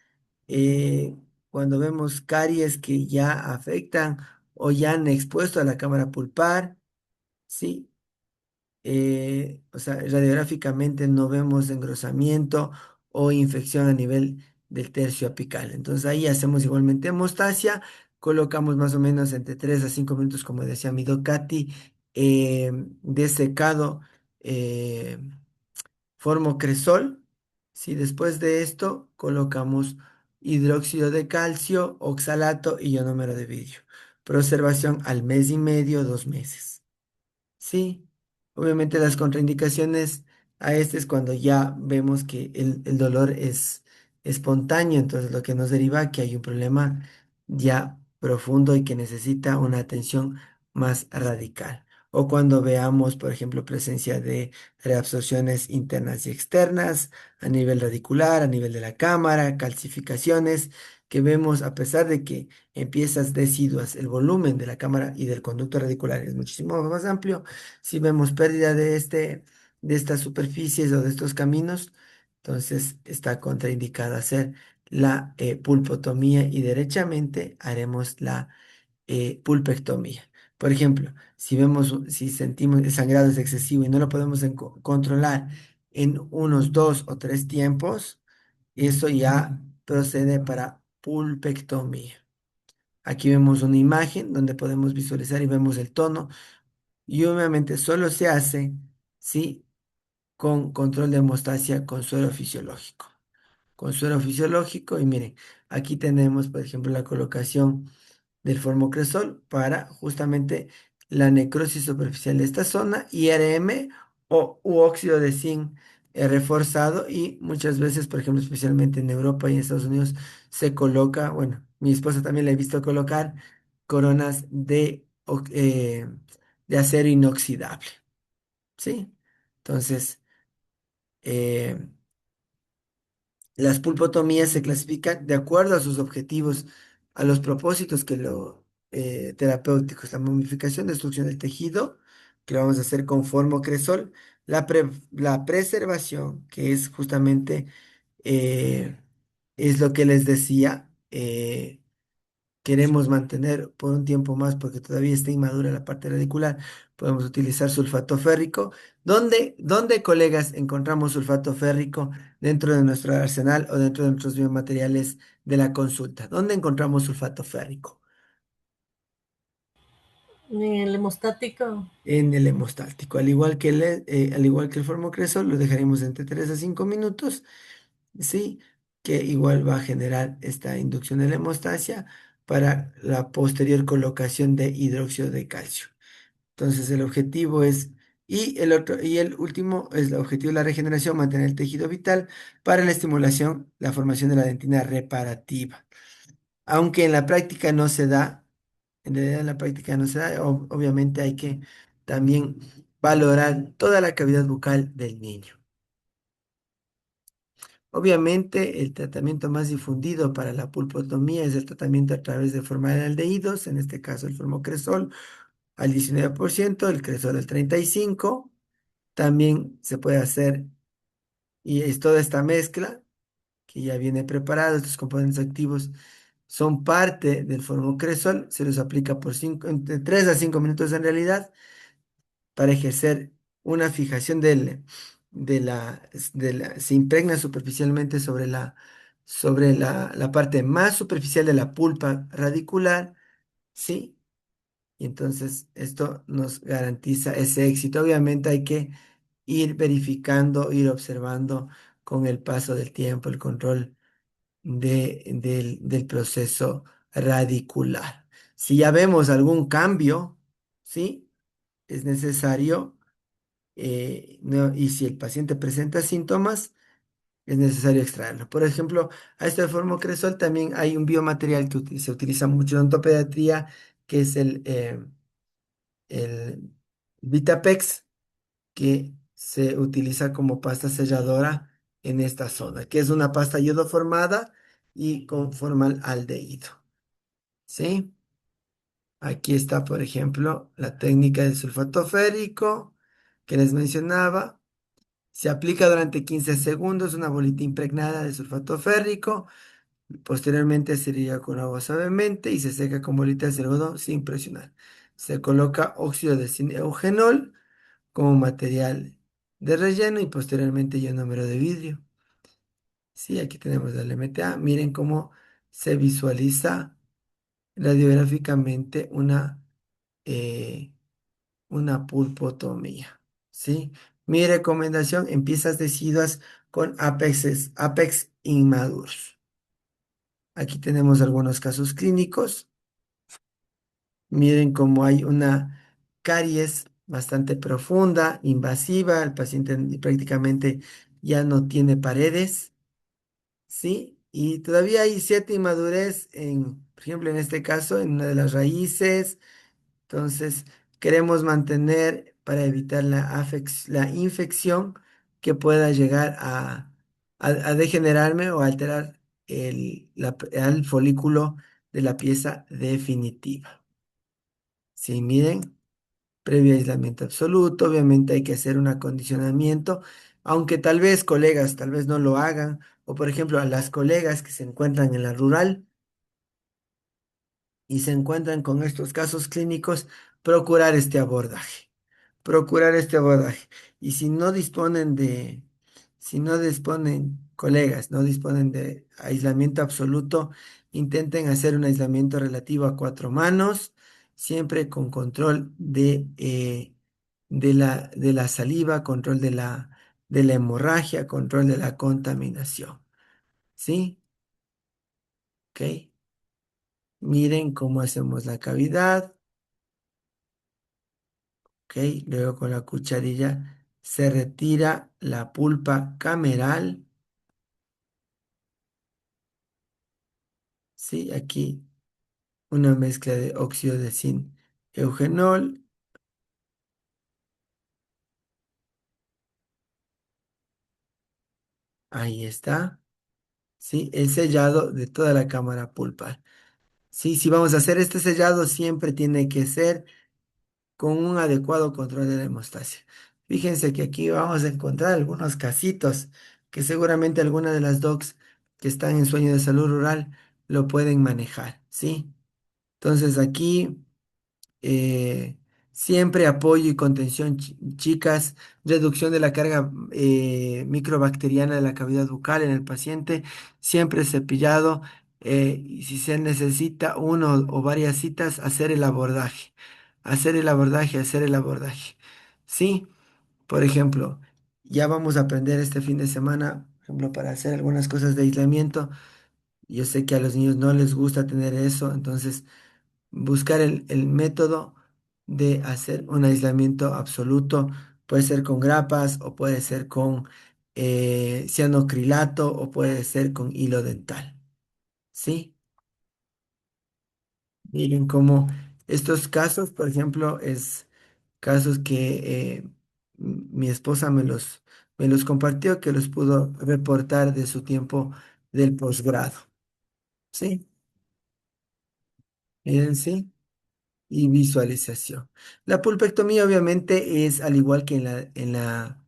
eh, cuando vemos caries que ya afectan o ya han expuesto a la cámara pulpar, ¿sí? O sea, radiográficamente no vemos engrosamiento o infección a nivel del tercio apical. Entonces ahí hacemos igualmente hemostasia, colocamos más o menos entre 3 a 5 minutos, como decía mi Katy, de secado eh, formocresol. Si después de esto colocamos hidróxido de calcio, oxalato y ionómero de vidrio. Preservación al mes y medio, 2 meses. Sí, obviamente las contraindicaciones a este es cuando ya vemos que el dolor es espontáneo, entonces lo que nos deriva que hay un problema ya profundo y que necesita una atención más radical. O cuando veamos, por ejemplo, presencia de reabsorciones internas y externas a nivel radicular, a nivel de la cámara, calcificaciones, que vemos a pesar de que en piezas deciduas el volumen de la cámara y del conducto radicular es muchísimo más amplio. Si vemos pérdida de estas superficies o de estos caminos, entonces está contraindicado hacer la pulpotomía y derechamente haremos la pulpectomía. Por ejemplo, si sentimos el sangrado es excesivo y no lo podemos controlar en unos 2 o 3 tiempos, eso ya procede para pulpectomía. Aquí vemos una imagen donde podemos visualizar y vemos el tono y obviamente solo se hace, ¿sí? Con control de hemostasia con suero fisiológico. Con suero fisiológico y miren, aquí tenemos, por ejemplo, la colocación del formocresol para justamente la necrosis superficial de esta zona, IRM u óxido de zinc reforzado y muchas veces, por ejemplo, especialmente en Europa y en Estados Unidos, se coloca, bueno, mi esposa también la he visto colocar coronas de acero inoxidable, ¿sí? Entonces, eh, las pulpotomías se clasifican de acuerdo a sus objetivos, a los propósitos que lo terapéuticos, la momificación, destrucción del tejido, que lo vamos a hacer con formocresol, la preservación, que es justamente, eh, es lo que les decía, queremos mantener por un tiempo más porque todavía está inmadura la parte radicular, podemos utilizar sulfato férrico. ¿Dónde, colegas, encontramos sulfato férrico dentro de nuestro arsenal o dentro de nuestros biomateriales de la consulta? ¿Dónde encontramos sulfato férrico? El hemostático. En el hemostático. Al igual que el formocresol, lo dejaremos entre 3 a 5 minutos, ¿sí? Que igual va a generar esta inducción de la hemostasia para la posterior colocación de hidróxido de calcio. Entonces el objetivo es, y el último es el objetivo de la regeneración, mantener el tejido vital para la estimulación, la formación de la dentina reparativa. Aunque en la práctica no se da, en realidad en la práctica no se da, obviamente hay que también valorar toda la cavidad bucal del niño. Obviamente, el tratamiento más difundido para la pulpotomía es el tratamiento a través de formaldehídos, en este caso el formocresol al 19%, el cresol al 35%. También se puede hacer, y es toda esta mezcla que ya viene preparada, estos componentes activos son parte del formocresol, se los aplica por entre 3 a 5 minutos en realidad para ejercer una fijación se impregna superficialmente sobre la parte más superficial de la pulpa radicular, ¿sí? Y entonces esto nos garantiza ese éxito. Obviamente hay que ir verificando, ir observando con el paso del tiempo el control del proceso radicular. Si ya vemos algún cambio, ¿sí? Es necesario, y si el paciente presenta síntomas, es necesario extraerlo. Por ejemplo, a este formocresol también hay un biomaterial que se utiliza mucho en ontopediatría, que es el Vitapex, que se utiliza como pasta selladora en esta zona, que es una pasta iodoformada y con formaldehído. ¿Sí? Aquí está, por ejemplo, la técnica del sulfato férrico que les mencionaba. Se aplica durante 15 segundos una bolita impregnada de sulfato férrico. Posteriormente se riega con agua suavemente y se seca con bolitas de algodón sin presionar. Se coloca óxido de zinc eugenol como material de relleno y posteriormente ionómero de vidrio. Sí, aquí tenemos el MTA. Miren cómo se visualiza radiográficamente eh, una pulpotomía. ¿Sí? Mi recomendación en piezas deciduas con apex inmaduros. Aquí tenemos algunos casos clínicos. Miren cómo hay una caries bastante profunda, invasiva. El paciente prácticamente ya no tiene paredes. ¿Sí? Y todavía hay cierta inmadurez por ejemplo, en este caso, en una de las raíces. Entonces, queremos mantener para evitar la infección que pueda llegar a degenerarme o alterar al folículo de la pieza definitiva. Sí, miren, previo aislamiento absoluto, obviamente hay que hacer un acondicionamiento, aunque tal vez colegas tal vez no lo hagan, o por ejemplo a las colegas que se encuentran en la rural y se encuentran con estos casos clínicos, procurar este abordaje, procurar este abordaje. Y si no disponen, colegas, no disponen de aislamiento absoluto, intenten hacer un aislamiento relativo a cuatro manos, siempre con control de la saliva, control de la hemorragia, control de la contaminación. ¿Sí? ¿Ok? Miren cómo hacemos la cavidad. ¿Ok? Luego con la cucharilla se retira la pulpa cameral. ¿Sí? Aquí una mezcla de óxido de zinc eugenol. Ahí está. ¿Sí? El sellado de toda la cámara pulpar. ¿Sí? Si vamos a hacer este sellado, siempre tiene que ser con un adecuado control de la hemostasia. Fíjense que aquí vamos a encontrar algunos casitos que seguramente alguna de las docs que están en sueño de salud rural lo pueden manejar, ¿sí? Entonces aquí eh, siempre apoyo y contención, chicas, reducción de la carga microbacteriana de la cavidad bucal en el paciente, siempre cepillado y si se necesita uno o varias citas, hacer el abordaje, hacer el abordaje, hacer el abordaje. Sí, por ejemplo, ya vamos a aprender este fin de semana, por ejemplo, para hacer algunas cosas de aislamiento. Yo sé que a los niños no les gusta tener eso, entonces buscar el método de hacer un aislamiento absoluto. Puede ser con grapas o puede ser con cianocrilato o puede ser con hilo dental. ¿Sí? Miren cómo estos casos, por ejemplo, es casos que mi esposa me los compartió, que los pudo reportar de su tiempo del posgrado. ¿Sí? Miren, sí. Y visualización. La pulpectomía obviamente es al igual que en la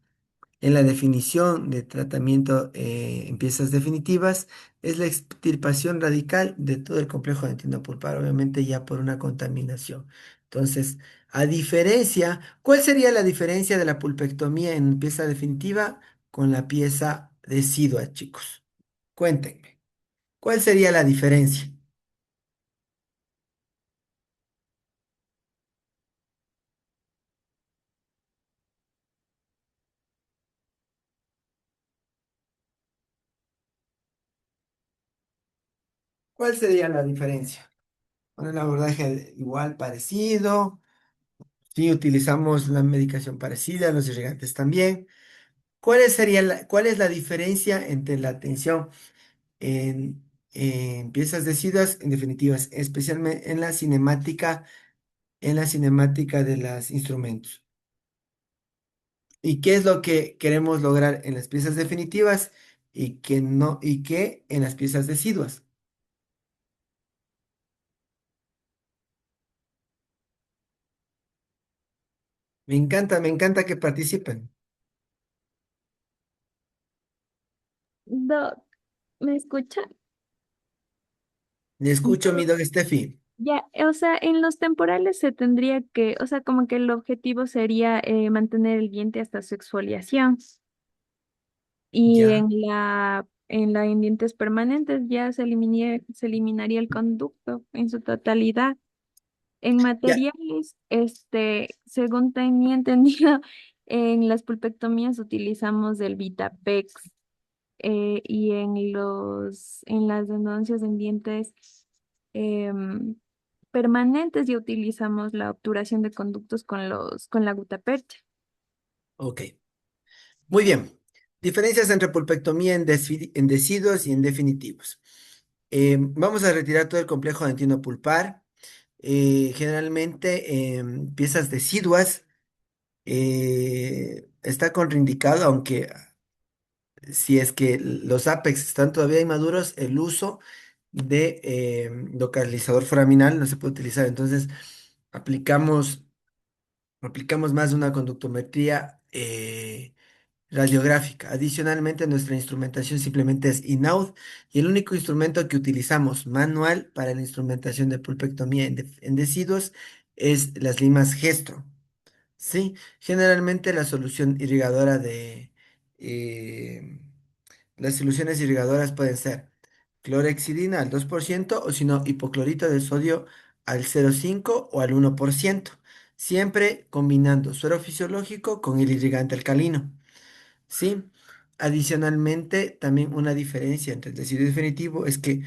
definición de tratamiento en piezas definitivas, es la extirpación radical de todo el complejo dentino pulpar, obviamente ya por una contaminación. Entonces, ¿cuál sería la diferencia de la pulpectomía en pieza definitiva con la pieza decidua, chicos? Cuéntenme, ¿cuál sería la diferencia? ¿Cuál sería la diferencia? Con el abordaje igual, parecido. Sí, utilizamos la medicación parecida, los irrigantes también. ¿Cuál es la diferencia entre la atención en piezas deciduas, en definitivas, especialmente en la cinemática de los instrumentos? ¿Y qué es lo que queremos lograr en las piezas definitivas y que no, y que en las piezas deciduas? Me encanta que participen. Doc, ¿me escucha? Le escucho, mi dog Steffi. Ya, o sea, en los temporales se tendría que, o sea, como que el objetivo sería mantener el diente hasta su exfoliación. Y Ya, en dientes permanentes ya se eliminaría el conducto en su totalidad. En ya, materiales, según tenía entendido, en las pulpectomías utilizamos el Vitapex y en las endodoncias en dientes em, permanentes ya utilizamos la obturación de conductos con la gutapercha. ok. Muy bien. Diferencias entre pulpectomía en deciduos y en definitivos. Vamos a retirar todo el complejo dentino pulpar. Generalmente, piezas deciduas está contraindicado, aunque si es que los apex están todavía inmaduros, el uso de localizador foraminal no se puede utilizar. Entonces, aplicamos, aplicamos más de una conductometría radiográfica. Adicionalmente, nuestra instrumentación simplemente es INAUD y el único instrumento que utilizamos manual para la instrumentación de pulpectomía en deciduos es las limas Gestro. Sí, generalmente la solución irrigadora eh, las soluciones irrigadoras pueden ser clorhexidina al 2% o si no, hipoclorito de sodio al 0,5 o al 1%, siempre combinando suero fisiológico con el irrigante alcalino. ¿Sí? Adicionalmente, también una diferencia entre el deciduo definitivo es que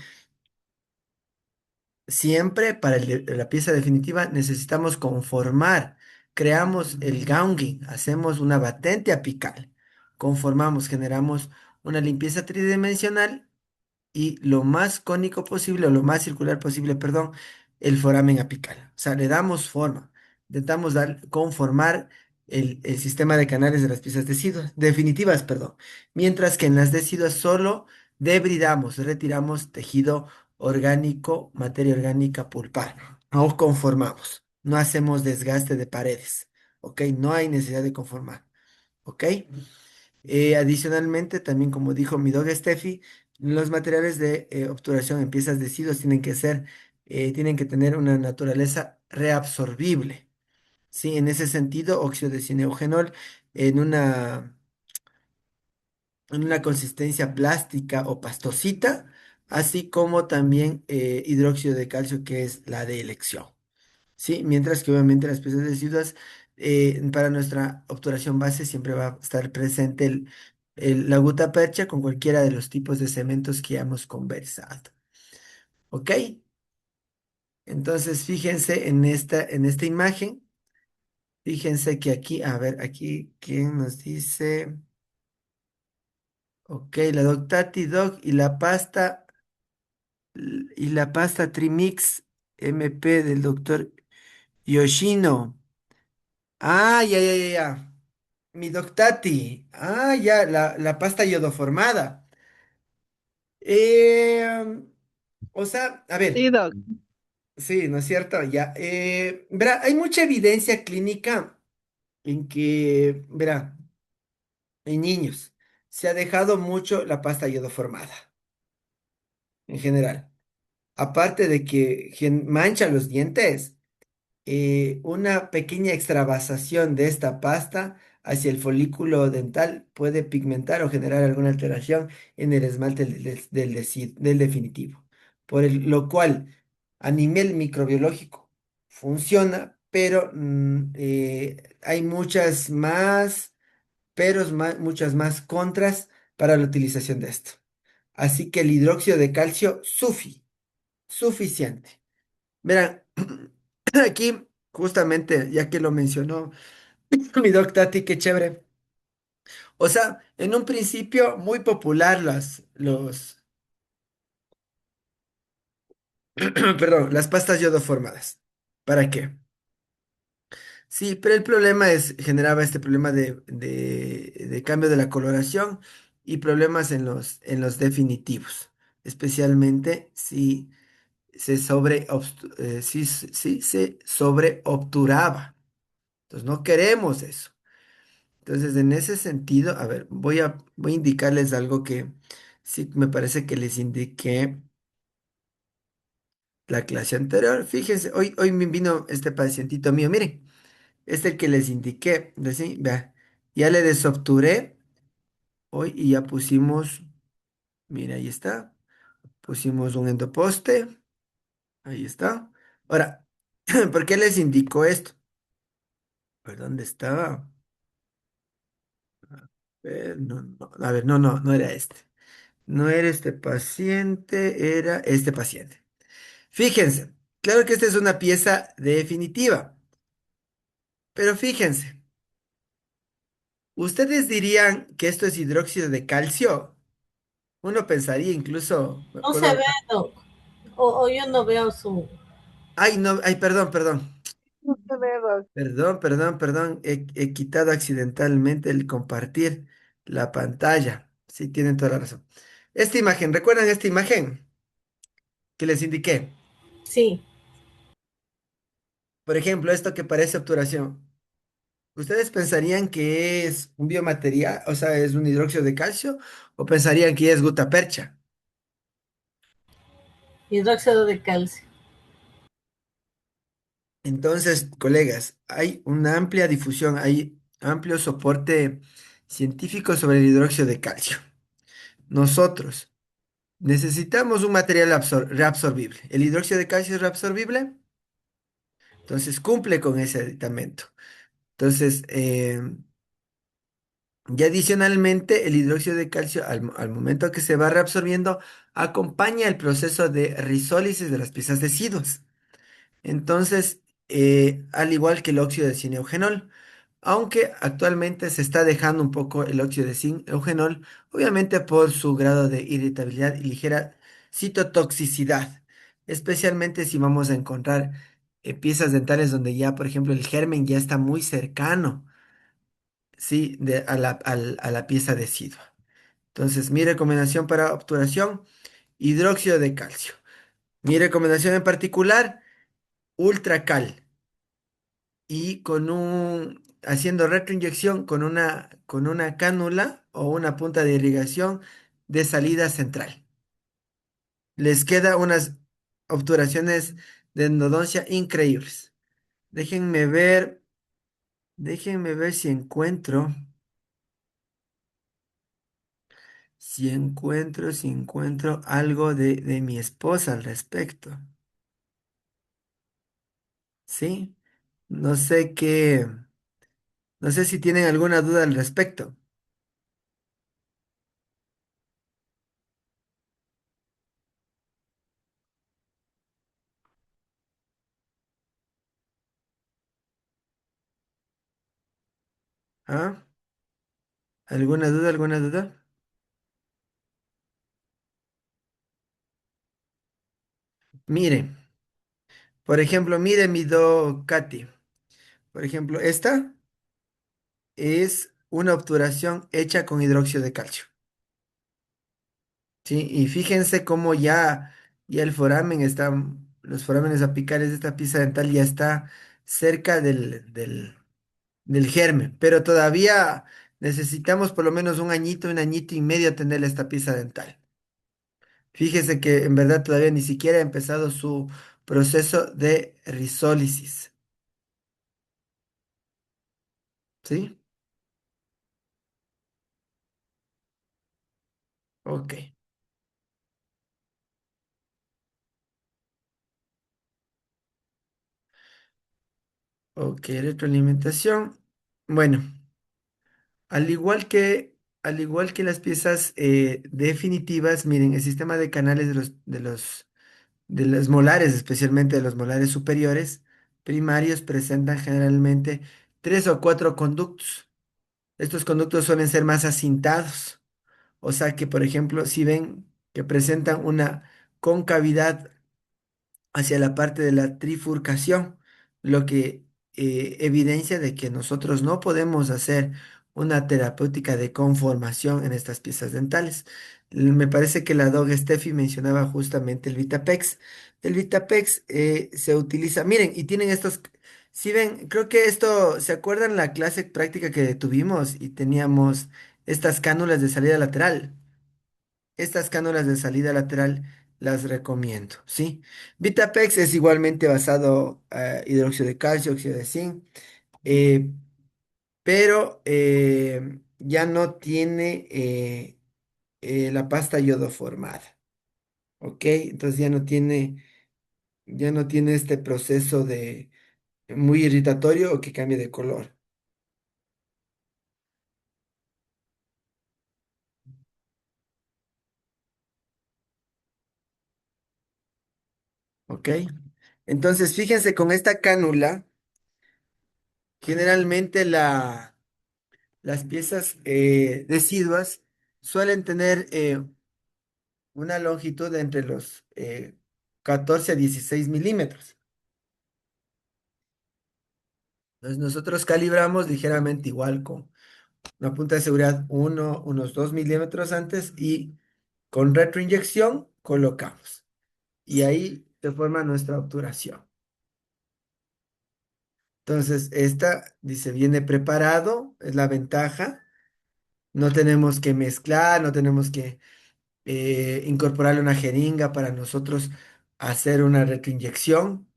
siempre para la pieza definitiva necesitamos conformar, creamos el gouging, hacemos una batente apical, conformamos, generamos una limpieza tridimensional y lo más cónico posible, o lo más circular posible, perdón, el foramen apical. O sea, le damos forma, intentamos conformar el sistema de canales de las piezas definitivas, perdón. Mientras que en las deciduas solo debridamos, retiramos tejido orgánico, materia orgánica pulpar. No conformamos, no hacemos desgaste de paredes, ¿ok? No hay necesidad de conformar, ¿ok? Adicionalmente, también como dijo mi dog Steffi, los materiales de obturación en piezas de sidos tienen que tener una naturaleza reabsorbible. Sí, en ese sentido, óxido de cineogenol en una, en una consistencia plástica o pastosita, así como también hidróxido de calcio, que es la de elección. ¿Sí? Mientras que obviamente las piezas deciduas, para nuestra obturación base siempre va a estar presente la gutapercha con cualquiera de los tipos de cementos que ya hemos conversado. ¿Ok? Entonces, fíjense en esta imagen. Fíjense que aquí, a ver, aquí, ¿quién nos dice? Ok, la Doctati Doc y la pasta Trimix MP del doctor Yoshino. Ah, ya, ya, ya, ya. Mi Doctati. Ah, ya, la pasta yodoformada. Eh, o sea, a Sí, ver, Doc. sí, ¿no es cierto? Ya. Verá, hay mucha evidencia clínica en que, verá, en niños se ha dejado mucho la pasta yodoformada, en general. Aparte de que mancha los dientes. Una pequeña extravasación de esta pasta hacia el folículo dental puede pigmentar o generar alguna alteración en el esmalte del definitivo, lo cual a nivel microbiológico funciona, pero hay muchas más muchas más contras para la utilización de esto. Así que el hidróxido de calcio, suficiente. Verán, aquí justamente, ya que lo mencionó mi doc Tati, qué chévere. O sea, en un principio muy popular perdón, las pastas yodoformadas. ¿Para qué? Sí, pero el problema generaba este problema de cambio de la coloración y problemas en los definitivos, especialmente si se sobre obturaba. Entonces no queremos eso. Entonces, en ese sentido, a ver, voy a indicarles algo que sí me parece que les indiqué la clase anterior. Fíjense, hoy me vino este pacientito mío, miren, este es el que les indiqué, ¿sí? Vea, ya le desobturé hoy y ya pusimos, mira, ahí está, pusimos un endoposte, ahí está. Ahora, ¿por qué les indicó esto? ¿Por dónde estaba? No, no, a ver, no era este. No era este paciente, era este paciente. Fíjense, claro que esta es una pieza definitiva, pero fíjense, ¿ustedes dirían que esto es hidróxido de calcio? Uno pensaría incluso, me No se acuerdo, ve, Doc. O yo no veo su... ay, no, ay, No se ve, Doc. perdón, he quitado accidentalmente el compartir la pantalla. Sí, tienen toda la razón. Esta imagen, ¿recuerdan esta imagen que les indiqué? Sí, Por ejemplo, esto que parece obturación. ¿Ustedes pensarían que es un biomaterial, o sea, es un hidróxido de calcio, o pensarían que es gutapercha? hidróxido de calcio. Entonces, colegas, hay una amplia difusión, hay amplio soporte científico sobre el hidróxido de calcio. Nosotros necesitamos un material reabsorbible. ¿El hidróxido de calcio es reabsorbible? Entonces, cumple con ese aditamento. Entonces, y adicionalmente, el hidróxido de calcio, al momento que se va reabsorbiendo, acompaña el proceso de risólisis de las piezas deciduas. Entonces, al igual que el óxido de zinc eugenol, aunque actualmente se está dejando un poco el óxido de zinc eugenol, obviamente por su grado de irritabilidad y ligera citotoxicidad, especialmente si vamos a encontrar piezas dentales donde ya, por ejemplo, el germen ya está muy cercano, ¿sí? A la pieza decidua. Entonces, mi recomendación para obturación, hidróxido de calcio. Mi recomendación en particular, ultracal. Y haciendo retroinyección con una cánula o una punta de irrigación de salida central. Les queda unas obturaciones de endodoncia increíbles. Déjenme ver, déjenme ver si encuentro algo de mi esposa al respecto. ¿Sí? No sé qué, no sé si tienen alguna duda al respecto. ¿Ah? ¿Alguna duda, alguna duda? Mire, por ejemplo, mire mi do Katy. Por ejemplo, esta es una obturación hecha con hidróxido de calcio. ¿Sí? Y fíjense cómo ya el foramen está, los forámenes apicales de esta pieza dental ya está cerca del germen, pero todavía necesitamos por lo menos un añito y medio tener esta pieza dental. Fíjese que en verdad todavía ni siquiera ha empezado su proceso de risólisis. ¿Sí? Ok. Ok, retroalimentación. Bueno, al igual que, al igual que las piezas definitivas, miren, el sistema de canales de los molares, especialmente de los molares superiores, primarios, presentan generalmente tres o cuatro conductos. Estos conductos suelen ser más acintados. O sea que, por ejemplo, si ven que presentan una concavidad hacia la parte de la trifurcación, lo que evidencia de que nosotros no podemos hacer una terapéutica de conformación en estas piezas dentales. Me parece que la Dog Steffi mencionaba justamente el Vitapex. El Vitapex se utiliza, miren, y tienen Si ven, creo que esto, ¿se acuerdan la clase práctica que tuvimos y teníamos estas cánulas de salida lateral? Estas cánulas de salida lateral las recomiendo, ¿sí? Vitapex es igualmente basado hidróxido de calcio, óxido de zinc, eh, pero ya no tiene la pasta yodoformada, ¿ok? Entonces ya no tiene este proceso de muy irritatorio o que cambie de color, ¿ok? Entonces, fíjense con esta cánula, generalmente las piezas deciduas suelen tener una longitud de entre los 14 a 16 milímetros. Entonces, nosotros calibramos ligeramente igual con una punta de seguridad unos 2 milímetros antes y con retroinyección colocamos. Y ahí se forma nuestra obturación. Entonces, esta dice, viene preparado, es la ventaja. No tenemos que mezclar, no tenemos que incorporarle una jeringa para nosotros hacer una retroinyección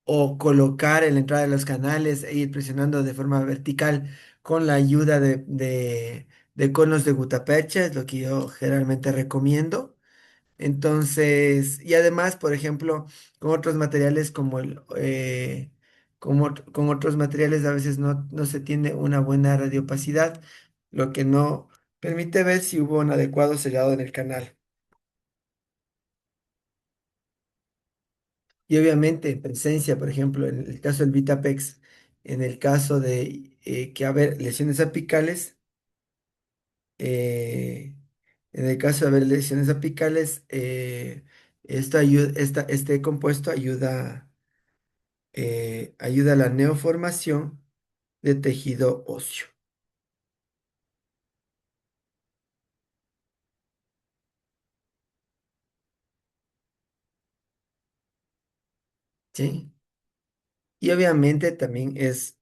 o colocar en la entrada de los canales e ir presionando de forma vertical con la ayuda de conos de gutapercha, es lo que yo generalmente recomiendo. Entonces, y además, por ejemplo, con otros materiales con otros materiales a veces no se tiene una buena radiopacidad, lo que no permite ver si hubo un adecuado sellado en el canal. Y obviamente, en presencia, por ejemplo, en el caso del Vitapex, en el caso de que haber lesiones apicales, eh, en el caso de haber lesiones apicales, este compuesto ayuda a la neoformación de tejido óseo. ¿Sí? Y obviamente también es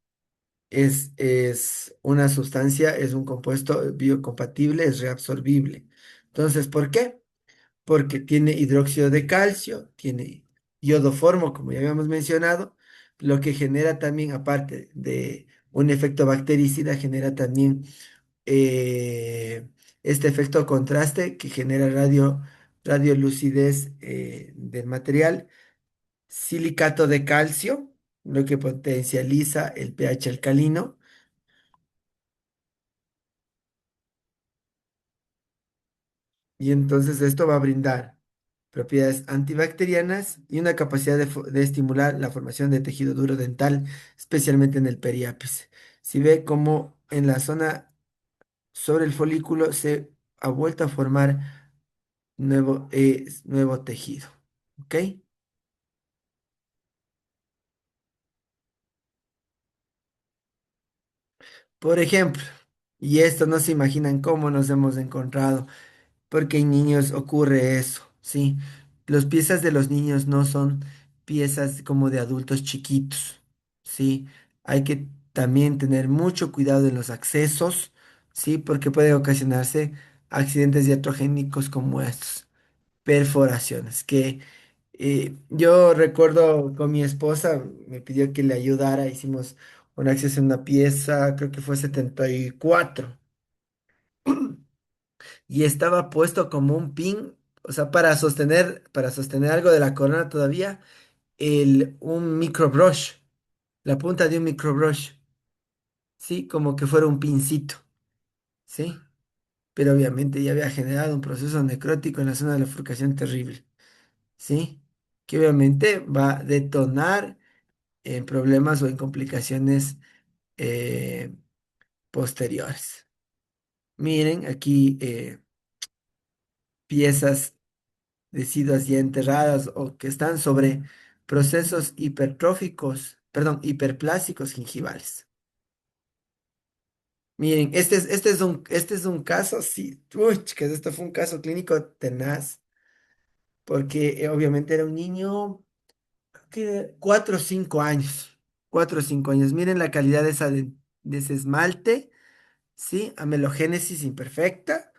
una sustancia, es un compuesto biocompatible, es reabsorbible. Entonces, ¿por qué? Porque tiene hidróxido de calcio, tiene iodoformo, como ya habíamos mencionado, lo que genera también, aparte de un efecto bactericida, genera también este efecto contraste que genera radiolucidez del material, silicato de calcio, lo que potencializa el pH alcalino, y entonces esto va a brindar propiedades antibacterianas y una capacidad de estimular la formación de tejido duro dental, especialmente en el periápice. Si ve cómo en la zona sobre el folículo se ha vuelto a formar nuevo tejido. ¿Ok? Por ejemplo, y esto no se imaginan cómo nos hemos encontrado, porque en niños ocurre eso, ¿sí? Las piezas de los niños no son piezas como de adultos chiquitos, ¿sí? Hay que también tener mucho cuidado en los accesos, ¿sí? Porque puede ocasionarse accidentes iatrogénicos como estos, perforaciones, que yo recuerdo con mi esposa, me pidió que le ayudara, hicimos un acceso en una pieza, creo que fue 74 y estaba puesto como un pin, o sea, para sostener algo de la corona todavía, un microbrush, la punta de un microbrush, ¿sí? Como que fuera un pincito, ¿sí? Pero obviamente ya había generado un proceso necrótico en la zona de la bifurcación terrible, ¿sí? Que obviamente va a detonar en problemas o en complicaciones eh, posteriores. Miren, aquí piezas deciduas ya enterradas o que están sobre procesos hipertróficos, perdón, hiperplásicos gingivales. Miren, este es un caso, sí, uy, chicas, esto fue un caso clínico tenaz, porque obviamente era un niño, creo que 4 o 5 años, 4 o 5 años. Miren la calidad de ese esmalte, ¿sí? Amelogénesis imperfecta.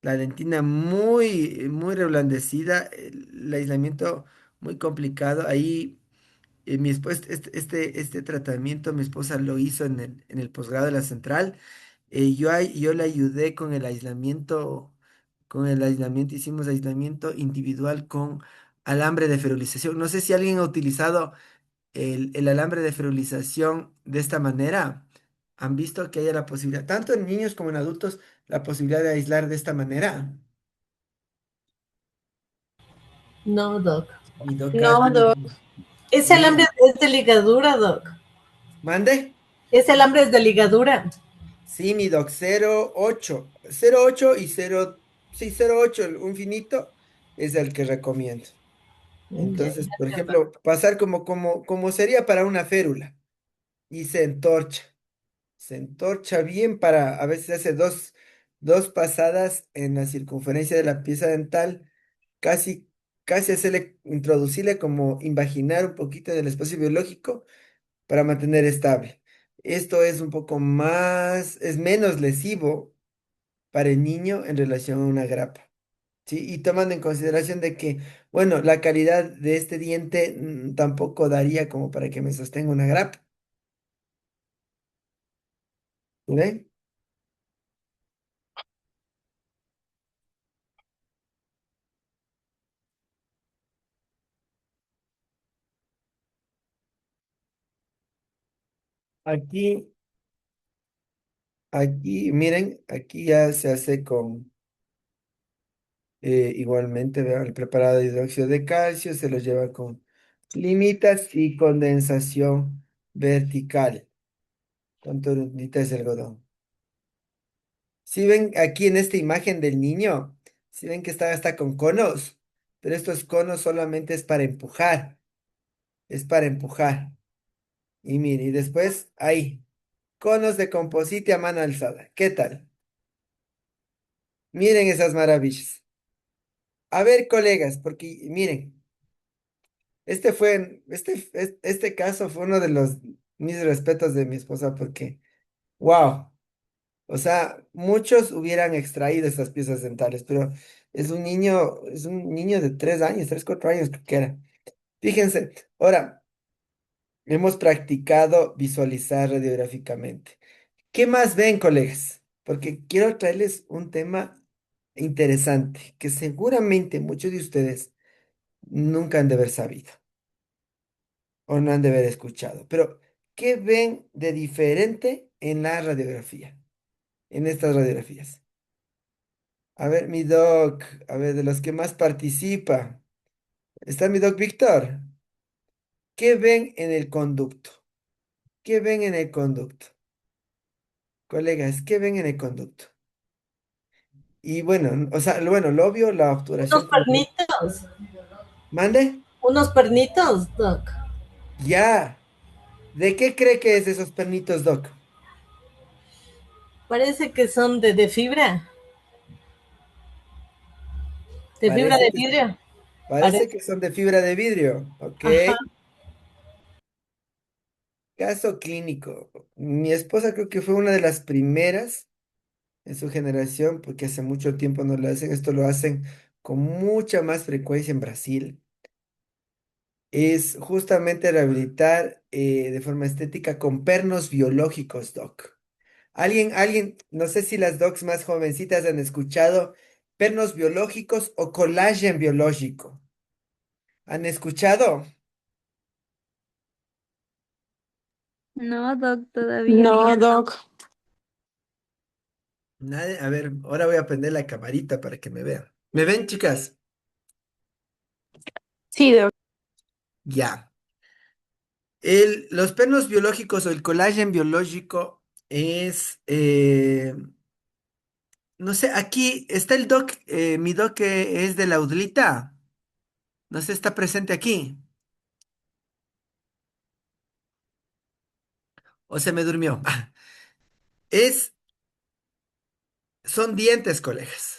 La dentina muy, muy reblandecida, el aislamiento muy complicado. Ahí, mi esposa, este tratamiento, mi esposa lo hizo en el posgrado de la central. Yo le ayudé con el aislamiento, hicimos aislamiento individual con alambre de ferulización. No sé si alguien ha utilizado el alambre de ferulización de esta manera. ¿Han visto que haya la posibilidad, tanto en niños como en adultos, la posibilidad de aislar de esta manera? No, Doc. Mi doc No, Doc. Ese alambre Mira, es de ligadura, Doc. mande. Ese alambre es de ligadura. Sí, mi doc, 0,8 y 0, sí, 0,8, un finito, es el que recomiendo. Ya, Entonces, por gracias, Doc. ejemplo, pasar como sería para una férula y se entorcha bien a veces hace dos pasadas en la circunferencia de la pieza dental, casi, casi introducirle como invaginar un poquito del espacio biológico para mantener estable. Esto es un poco más, es menos lesivo para el niño en relación a una grapa. ¿Sí? Y tomando en consideración de que, bueno, la calidad de este diente tampoco daría como para que me sostenga una grapa. ¿Ven? Aquí, miren, aquí ya se hace con, igualmente, vean, el preparado de hidróxido de calcio, se lo lleva con limitas y condensación vertical, con tornitas de algodón. Si ven aquí en esta imagen del niño, si ven que está hasta con conos, pero estos conos solamente es para empujar. Y mire, y después ahí, conos de composite a mano alzada. ¿Qué tal? Miren esas maravillas. A ver, colegas, porque miren, este caso fue uno de mis respetos de mi esposa, porque, wow, o sea, muchos hubieran extraído estas piezas dentales, pero es un niño de 3 años, 3, 4 años creo que era. Fíjense, ahora, hemos practicado visualizar radiográficamente. ¿Qué más ven, colegas? Porque quiero traerles un tema interesante que seguramente muchos de ustedes nunca han de haber sabido o no han de haber escuchado. Pero, ¿qué ven de diferente en la radiografía, en estas radiografías? A ver, mi doc, a ver, de los que más participa. Está mi doc Víctor. ¿Qué ven en el conducto? ¿Qué ven en el conducto? Colegas, ¿qué ven en el conducto? Y bueno, o sea, bueno, lo obvio, la Unos obturación completa. pernitos. ¿Mande? Unos pernitos, Doc. Ya. ¿De qué cree que es esos pernitos, doc? Parece que son de fibra. De fibra Parece de que, vidrio. parece Parece. que son de fibra de vidrio. Ok. Ajá. Caso clínico. Mi esposa creo que fue una de las primeras en su generación, porque hace mucho tiempo no lo hacen. Esto lo hacen con mucha más frecuencia en Brasil. Es justamente rehabilitar de forma estética con pernos biológicos, doc. No sé si las docs más jovencitas han escuchado pernos biológicos o colágeno biológico. ¿Han escuchado? No, Doc, todavía no. No, Doc. Nadie, a ver, ahora voy a prender la camarita para que me vean. ¿Me ven, chicas? Sí, Doc. Ya. Los pernos biológicos o el colágeno biológico es, no sé, aquí está el doc, mi doc que es de la Udlita. No sé, está presente aquí. O se me durmió. Es, son dientes, colegas.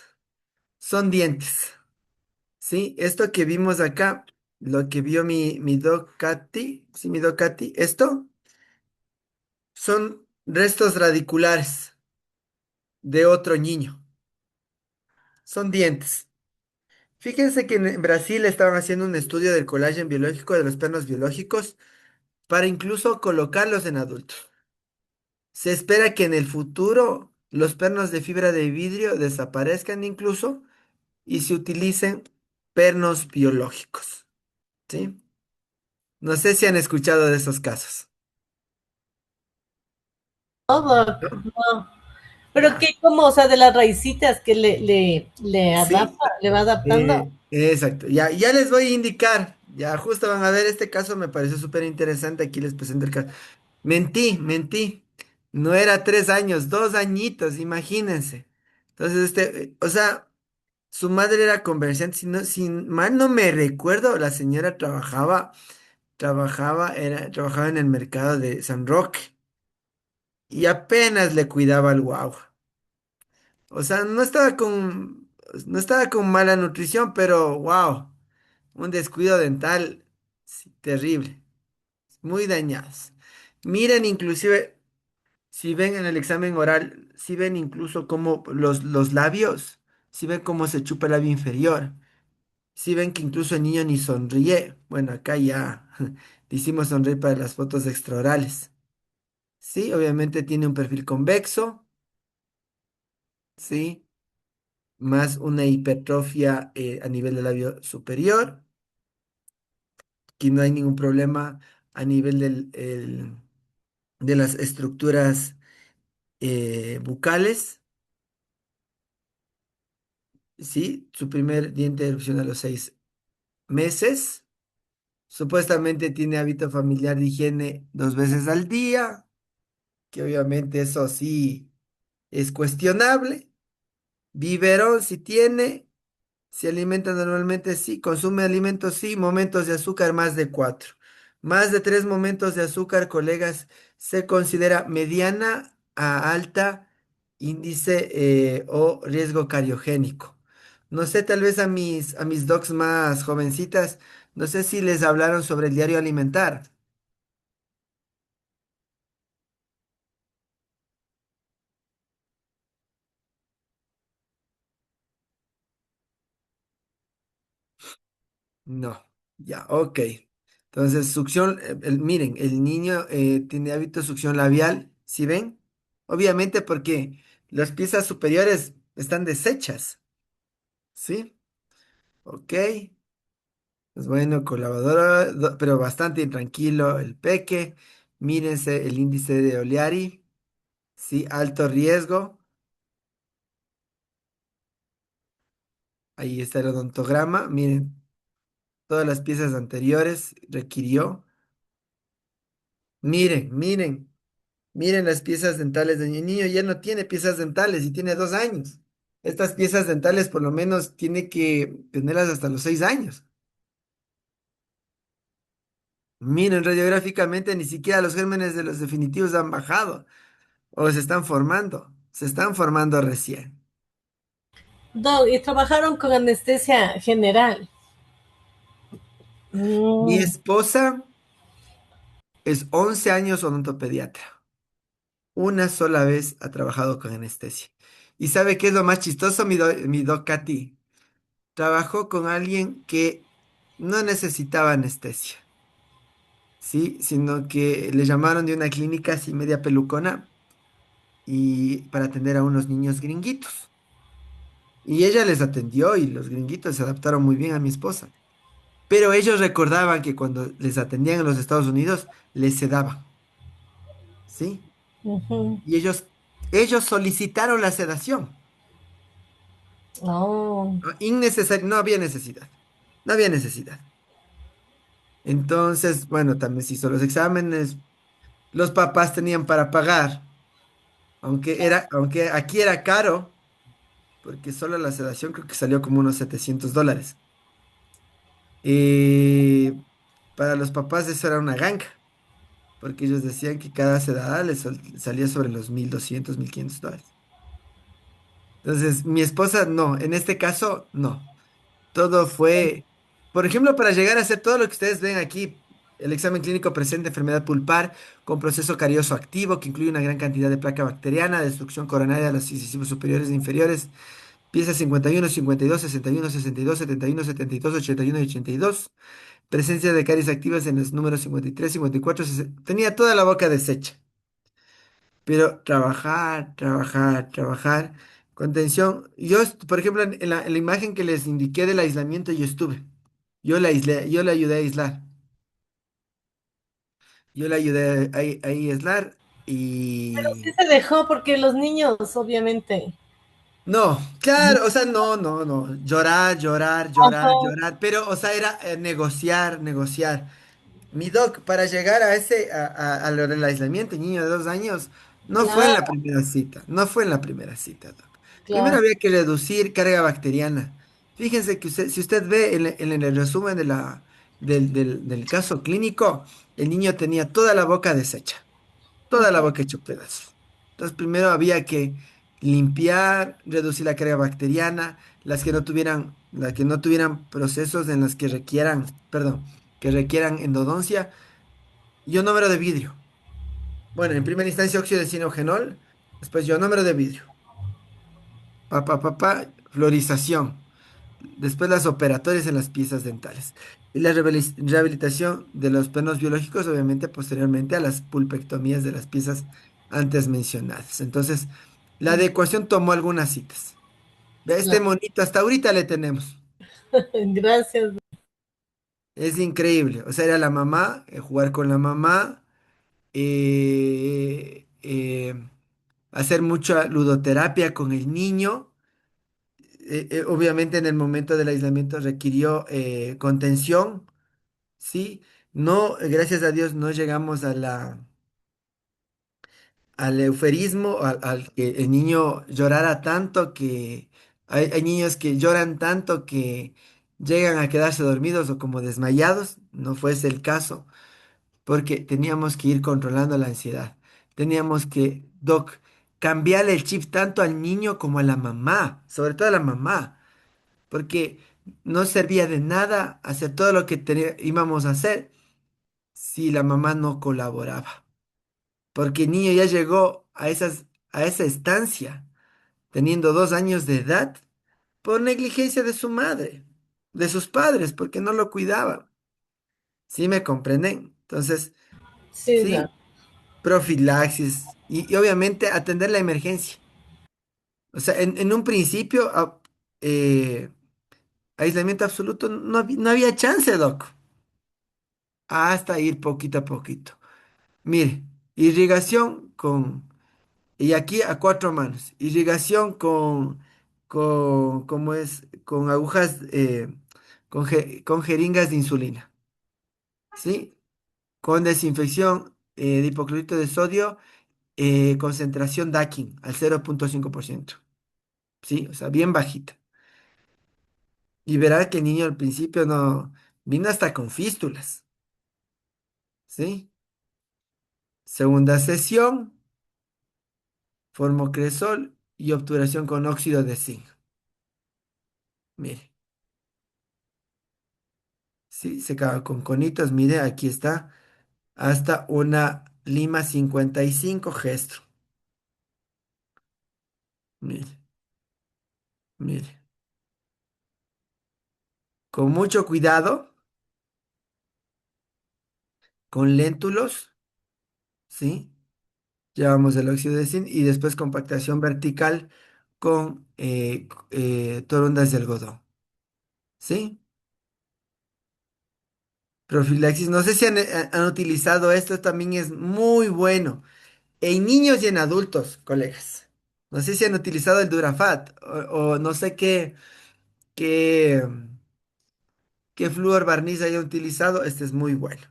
Son dientes. ¿Sí? Esto que vimos acá. lo que vio mi Doc Katy, sí, mi Doc Katy, esto son restos radiculares de otro niño, son dientes. Fíjense que en Brasil estaban haciendo un estudio del colágeno biológico de los pernos biológicos para incluso colocarlos en adultos. Se espera que en el futuro los pernos de fibra de vidrio desaparezcan incluso y se utilicen pernos biológicos, ¿sí? No sé si han escuchado de esos casos, Todo, ¿no? no. Pero Ya, que como, o sea, de las raicitas que le sí, adapta, le va adaptando. exacto. Ya, ya les voy a indicar. Ya justo van a ver, este caso me pareció súper interesante. Aquí les presento el caso. Mentí. No era 3 años, 2 añitos, imagínense. Entonces, o sea, su madre era comerciante, si mal no me recuerdo, la señora trabajaba en el mercado de San Roque y apenas le cuidaba al guagua. O sea, no estaba con mala nutrición, pero wow, un descuido dental sí, terrible, muy dañados. Miren, inclusive, si ven en el examen oral, si ven incluso cómo los labios, si ven cómo se chupa el labio inferior, si ven que incluso el niño ni sonríe. Bueno, acá ya le hicimos sonreír para las fotos extraorales. Sí, obviamente tiene un perfil convexo, sí, más una hipertrofia a nivel del labio superior, que no hay ningún problema a nivel de las estructuras bucales, ¿sí? Su primer diente de erupción a los 6 meses. Supuestamente tiene hábito familiar de higiene 2 veces al día, que obviamente eso sí es cuestionable. Biberón si tiene. Se alimenta normalmente, sí. Consume alimentos, sí. Momentos de azúcar, más de 4. Más de 3 momentos de azúcar, colegas, se considera mediana a alta índice o riesgo cariogénico. No sé, tal vez a mis docs más jovencitas, no sé si les hablaron sobre el diario alimentar. No, ya, ok. Entonces, succión, miren, el niño tiene hábito de succión labial, ¿sí ven? Obviamente porque las piezas superiores están deshechas, ¿sí? Ok. Pues bueno, colaboradora, pero bastante intranquilo el peque. Mírense el índice de Oliari, ¿sí? Alto riesgo. Ahí está el odontograma. Miren, todas las piezas anteriores requirió. Miren. Miren las piezas dentales de mi niño, ya no tiene piezas dentales y tiene 2 años. Estas piezas dentales por lo menos tiene que tenerlas hasta los 6 años. Miren, radiográficamente ni siquiera los gérmenes de los definitivos han bajado o se están formando. Se están formando recién. Doc, y trabajaron con anestesia general. Mi Mm. esposa es 11 años odontopediatra. Una sola vez ha trabajado con anestesia. ¿Y sabe qué es lo más chistoso, mi doc Katy? Trabajó con alguien que no necesitaba anestesia. Sí, sino que le llamaron de una clínica así media pelucona y para atender a unos niños gringuitos. Y ella les atendió y los gringuitos se adaptaron muy bien a mi esposa. Pero ellos recordaban que cuando les atendían en los Estados Unidos, les sedaban, ¿sí? Ujú. Y ellos solicitaron la sedación. Oh. Innecesario, no había necesidad. No había necesidad. Entonces, bueno, también se hizo los exámenes. Los papás tenían para pagar, aunque aquí era caro. Porque solo la sedación creo que salió como unos $700. Y para los papás eso era una ganga, porque ellos decían que cada sedada les salía sobre los 1.200 1.500 dólares. Entonces, mi esposa no, en este caso no. Todo fue Por ejemplo, para llegar a hacer todo lo que ustedes ven aquí, el examen clínico presenta enfermedad pulpar con proceso carioso activo que incluye una gran cantidad de placa bacteriana, destrucción coronaria de los incisivos superiores e inferiores, piezas 51, 52, 61, 62, 71, 72, 81 y 82, presencia de caries activas en los números 53, 54, 60. Tenía toda la boca deshecha, pero trabajar, trabajar, trabajar, contención. Yo, por ejemplo, en la imagen que les indiqué del aislamiento, yo estuve. Yo la aislé, yo le ayudé a aislar. Yo le ayudé a aislar Sí y... se dejó porque los niños, obviamente. No, claro, o sea, no, no, no. Llorar, llorar, llorar, Ajá, llorar. Pero, o sea, era negociar, negociar. Mi doc, para llegar a a lo del aislamiento, niño de 2 años, no fue en la claro, primera cita, no fue en la primera cita, doc. Primero claro. había que reducir carga bacteriana. Fíjense que usted, si usted ve en el resumen del caso clínico, el niño tenía toda la boca deshecha, toda la Ujú. boca hecho pedazos. Entonces, primero había que limpiar, reducir la carga bacteriana, las que no tuvieran procesos en los que requieran, perdón, que requieran endodoncia, ionómero de vidrio. Bueno, en primera instancia óxido de cinogenool, después ionómero de vidrio. Fluorización. Después las operatorias en las piezas dentales. Y la rehabilitación de los planos biológicos, obviamente, posteriormente a las pulpectomías de las piezas antes mencionadas. Entonces, la adecuación tomó algunas citas. Ve este Claro. monito, hasta ahorita le tenemos. Gracias. Es increíble. O sea, era la mamá, jugar con la mamá, eh, eh, hacer mucha ludoterapia con el niño. Obviamente en el momento del aislamiento requirió contención, ¿sí? No, gracias a Dios no llegamos al euferismo, al que el niño llorara tanto que hay niños que lloran tanto que llegan a quedarse dormidos o como desmayados. No fue ese el caso, porque teníamos que ir controlando la ansiedad. Teníamos que, doc, cambiarle el chip tanto al niño como a la mamá, sobre todo a la mamá, porque no servía de nada hacer todo lo que íbamos a hacer si la mamá no colaboraba. Porque el niño ya llegó a esa estancia teniendo 2 años de edad por negligencia de su madre, de sus padres, porque no lo cuidaban. ¿Sí me comprenden? Entonces, Sí, sí, profilaxis y obviamente atender la emergencia. O sea, en un principio, eh, aislamiento absoluto, no había chance, doc, hasta ir poquito a poquito. Mire, irrigación y aquí a 4 manos, irrigación ¿cómo es? Con agujas, con jeringas de insulina, ¿sí? Con desinfección de hipoclorito de sodio, concentración DAKIN al 0,5%, ¿sí? O sea, bien bajita. Y verá que el niño al principio no, vino hasta con fístulas, ¿sí? Segunda sesión, formocresol y obturación con óxido de zinc. Mire, sí, se acaba con conitos, mire, aquí está, hasta una lima 55 gesto. Mire, mire, con mucho cuidado, con léntulos, ¿sí? Llevamos el óxido de zinc y después compactación vertical con torundas de algodón, ¿sí? Profilaxis, no sé si han utilizado esto, también es muy bueno. En niños y en adultos, colegas. No sé si han utilizado el Durafat o no sé qué, qué flúor barniz hayan utilizado. Este es muy bueno.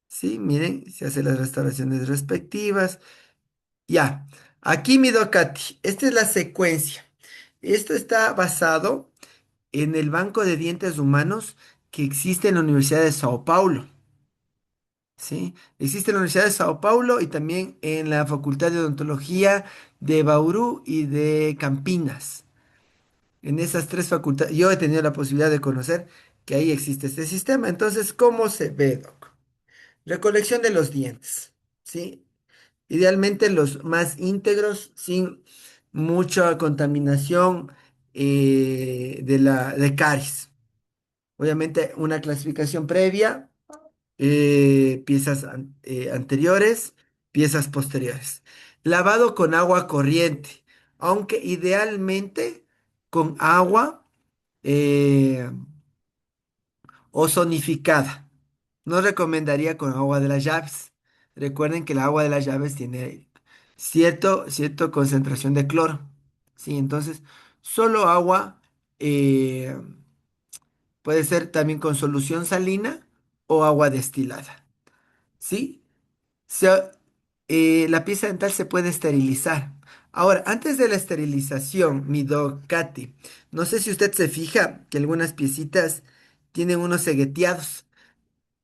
Sí, miren, se hacen las restauraciones respectivas. Ya, aquí mi Docati. Esta es la secuencia. Esto está basado en el banco de dientes humanos que existe en la Universidad de Sao Paulo. ¿Sí? Existe en la Universidad de Sao Paulo y también en la Facultad de Odontología de Bauru y de Campinas. En esas tres facultades, yo he tenido la posibilidad de conocer que ahí existe este sistema. Entonces, ¿cómo se ve, doc? Recolección de los dientes, ¿sí? Idealmente los más íntegros, sin mucha contaminación de caries. Obviamente, una clasificación previa, piezas anteriores, piezas posteriores. Lavado con agua corriente, aunque idealmente con agua eh, ozonificada. No recomendaría con agua de las llaves. Recuerden que el agua de las llaves tiene cierta concentración de cloro. Sí, entonces, solo agua eh, puede ser también con solución salina o agua destilada. ¿Sí? Se- la pieza dental se puede esterilizar. Ahora, antes de la esterilización, mi doc Katy, no sé si usted se fija que algunas piecitas tienen unos segueteados.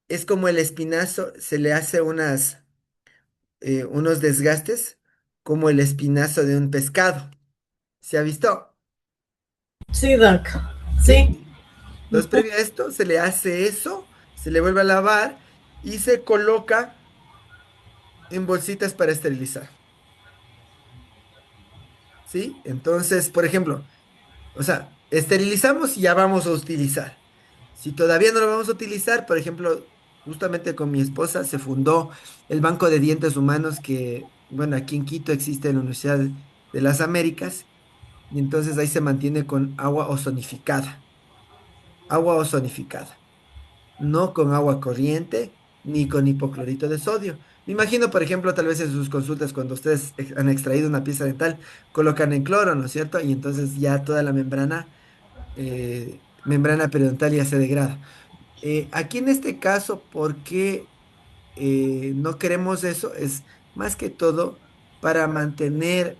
Es como el espinazo, se le hace unos desgastes, como el espinazo de un pescado. ¿Se ha visto? Sí, Doc. Sí. Sí. Entonces, previo a esto, se le hace eso, se le vuelve a lavar y se coloca en bolsitas para esterilizar. ¿Sí? Entonces, por ejemplo, o sea, esterilizamos y ya vamos a utilizar. Si todavía no lo vamos a utilizar, por ejemplo, justamente con mi esposa se fundó el Banco de Dientes Humanos que, bueno, aquí en Quito existe en la Universidad de las Américas y entonces ahí se mantiene con agua ozonificada, agua ozonificada, no con agua corriente ni con hipoclorito de sodio. Me imagino, por ejemplo, tal vez en sus consultas cuando ustedes han extraído una pieza dental, colocan en cloro, ¿no es cierto? Y entonces ya toda la membrana periodontal ya se degrada. Aquí en este caso, ¿por qué no queremos eso? Es más que todo para mantener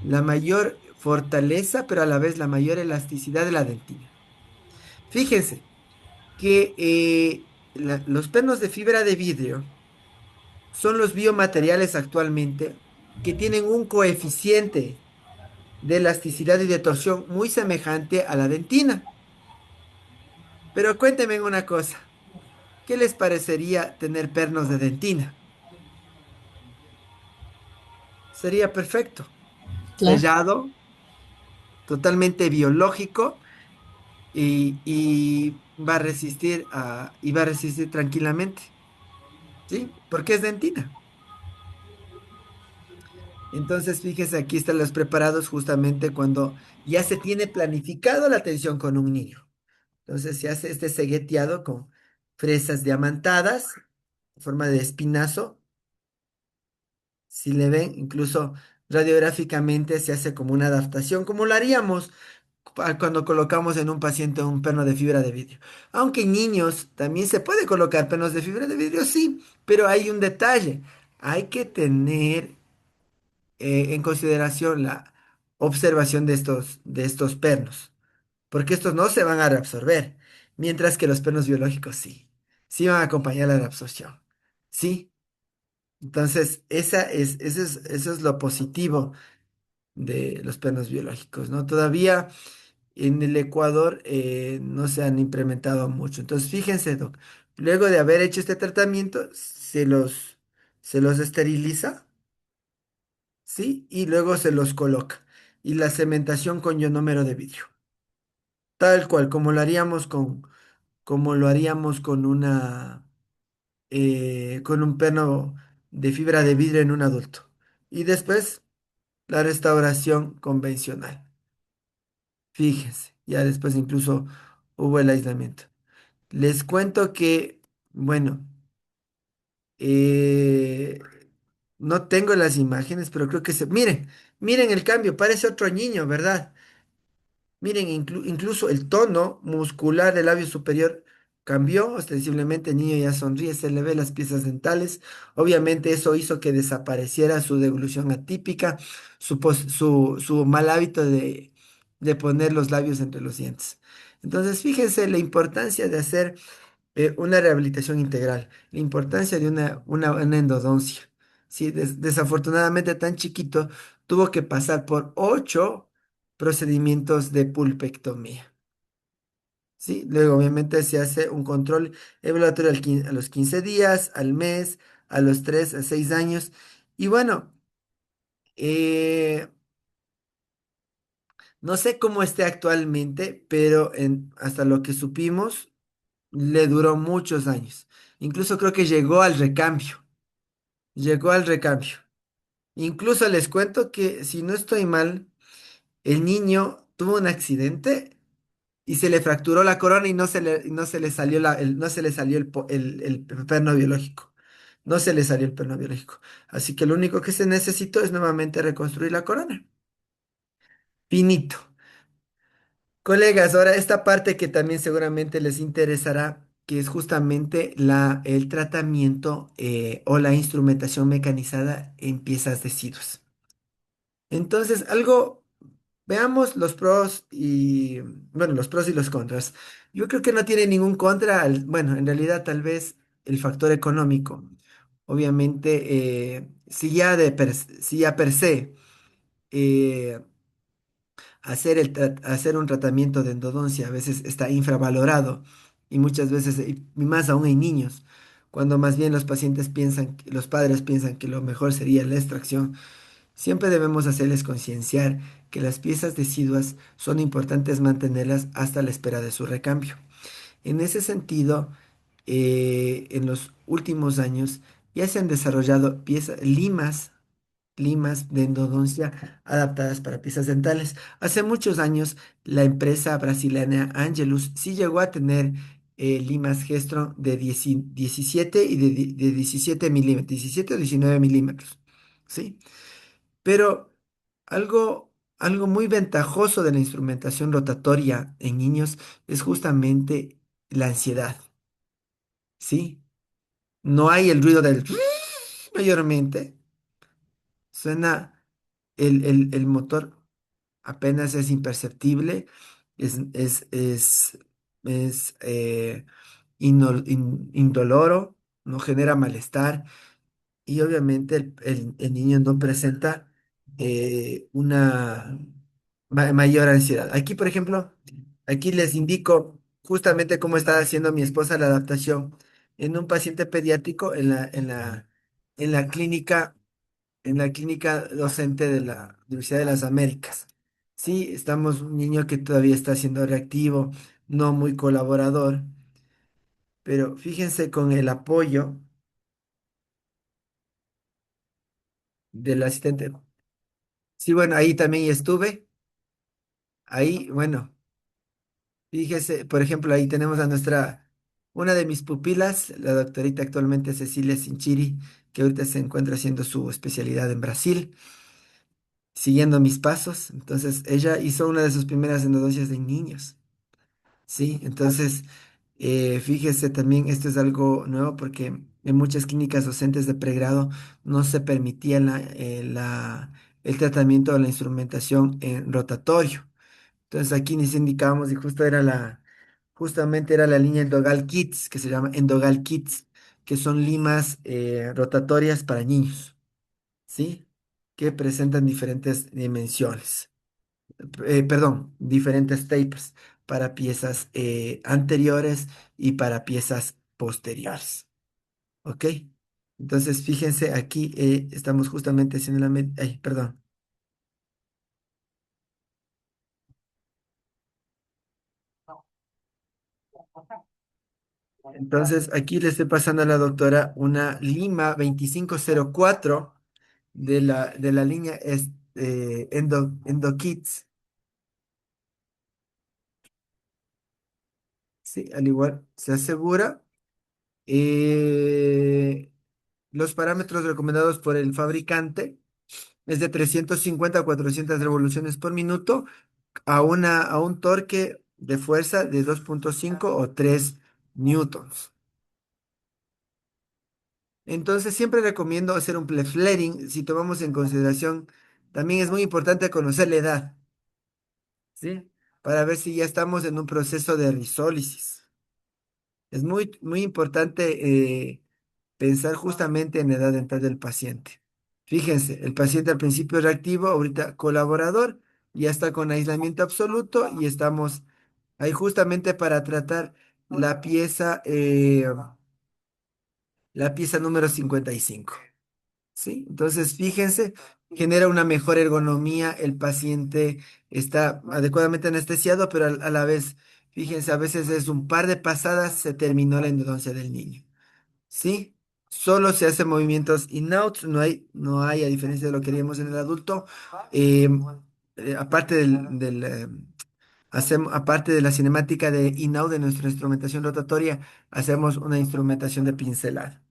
la mayor fortaleza, pero a la vez la mayor elasticidad de la dentina. Fíjense que los pernos de fibra de vidrio son los biomateriales actualmente que tienen un coeficiente de elasticidad y de torsión muy semejante a la dentina. Pero cuéntenme una cosa. ¿Qué les parecería tener pernos de dentina? Sería perfecto. Claro. Sellado, totalmente biológico y va a resistir tranquilamente. ¿Sí? Porque es dentina. Entonces, fíjese, aquí están los preparados justamente cuando ya se tiene planificado la atención con un niño. Entonces, se hace este segueteado con fresas diamantadas, en forma de espinazo. Si le ven, incluso radiográficamente se hace como una adaptación, como lo haríamos cuando colocamos en un paciente un perno de fibra de vidrio. Aunque en niños también se puede colocar pernos de fibra de vidrio, sí, pero hay un detalle. Hay que tener en consideración la observación de estos pernos, porque estos no se van a reabsorber, mientras que los pernos biológicos sí, sí van a acompañar la reabsorción. Sí. Entonces, eso es lo positivo de los pernos biológicos, ¿no? Todavía en el Ecuador no se han implementado mucho. Entonces, fíjense, doc, luego de haber hecho este tratamiento, se los esteriliza, ¿sí? Y luego se los coloca. Y la cementación con ionómero de vidrio, tal cual, como lo haríamos con un perno de fibra de vidrio en un adulto. Y después la restauración convencional. Fíjense, ya después incluso hubo el aislamiento. Les cuento que, bueno, eh, no tengo las imágenes, pero creo que miren el cambio, parece otro niño, ¿verdad? Miren, incluso el tono muscular del labio superior cambió, ostensiblemente el niño ya sonríe, se le ve las piezas dentales. Obviamente eso hizo que desapareciera su deglución atípica, su mal hábito de poner los labios entre los dientes. Entonces, fíjense la importancia de hacer una rehabilitación integral, la importancia de una endodoncia. Sí, desafortunadamente tan chiquito tuvo que pasar por 8 procedimientos de pulpectomía. ¿Sí? Luego, obviamente, se hace un control evaluatorio a los 15 días, al mes, a los 3 a 6 años. Y bueno, eh, no sé cómo esté actualmente, pero hasta lo que supimos, le duró muchos años. Incluso creo que llegó al recambio. Llegó al recambio. Incluso les cuento que, si no estoy mal, el niño tuvo un accidente y se le fracturó la corona y no se le salió no se le salió el perno biológico. No se le salió el perno biológico. Así que lo único que se necesitó es nuevamente reconstruir la corona. Finito. Colegas, ahora esta parte que también seguramente les interesará, que es justamente el tratamiento o la instrumentación mecanizada en piezas de sidos. Entonces, veamos los pros y, bueno, los pros y los contras. Yo creo que no tiene ningún contra, bueno, en realidad tal vez el factor económico. Obviamente, si ya per se, eh, hacer un tratamiento de endodoncia a veces está infravalorado y muchas veces, y más aún en niños, cuando más bien los padres piensan que lo mejor sería la extracción. Siempre debemos hacerles concienciar que las piezas deciduas son importantes mantenerlas hasta la espera de su recambio. En ese sentido, en los últimos años ya se han desarrollado limas de endodoncia adaptadas para piezas dentales. Hace muchos años, la empresa brasileña Angelus sí llegó a tener limas Gestron de 17 y de 17 milímetros, 17 o 19 milímetros, ¿sí? Pero algo muy ventajoso de la instrumentación rotatoria en niños es justamente la ansiedad, ¿sí? No hay el ruido del mayormente, suena el motor apenas es imperceptible, es indoloro, no genera malestar. Y obviamente el niño no presenta una mayor ansiedad. Aquí, por ejemplo, aquí les indico justamente cómo está haciendo mi esposa la adaptación en un paciente pediátrico en la clínica docente de la Universidad de las Américas. Sí, estamos un niño que todavía está siendo reactivo, no muy colaborador, pero fíjense con el apoyo del asistente. Sí, bueno, ahí también estuve. Ahí, bueno, fíjese, por ejemplo, ahí tenemos una de mis pupilas, la doctorita actualmente Cecilia Sinchiri, que ahorita se encuentra haciendo su especialidad en Brasil, siguiendo mis pasos. Entonces, ella hizo una de sus primeras endodoncias en niños. Sí, entonces, fíjese también, esto es algo nuevo porque en muchas clínicas docentes de pregrado no se permitía el tratamiento de la instrumentación en rotatorio. Entonces aquí les indicábamos y justamente era la línea Endogal Kits, que se llama Endogal Kits, que son limas rotatorias para niños, ¿sí? Que presentan diferentes dimensiones, perdón, diferentes tapers para piezas anteriores y para piezas posteriores, ¿ok? Entonces fíjense, aquí estamos justamente haciendo ay, perdón. Entonces, aquí le estoy pasando a la doctora una Lima 2504 de la línea EndoKits. Sí, al igual se asegura. eh, los parámetros recomendados por el fabricante es de 350 a 400 revoluciones por minuto a un torque de fuerza de 2,5 o 3 newtons. Entonces, siempre recomiendo hacer un flaring si tomamos en consideración, también es muy importante conocer la edad, ¿sí? Para ver si ya estamos en un proceso de risólisis. Es muy, muy importante pensar justamente en la edad dental del paciente. Fíjense, el paciente al principio reactivo, ahorita colaborador, ya está con aislamiento absoluto y estamos ahí justamente para tratar la pieza, la pieza número 55. ¿Sí? Entonces, fíjense, genera una mejor ergonomía, el paciente está adecuadamente anestesiado, pero a la vez, fíjense, a veces es un par de pasadas, se terminó la endodoncia del niño. ¿Sí? Solo se hacen movimientos in-out, no hay, a diferencia de lo que haríamos en el adulto, eh, aparte aparte de la cinemática de in-out de nuestra instrumentación rotatoria, hacemos una instrumentación de pincelada.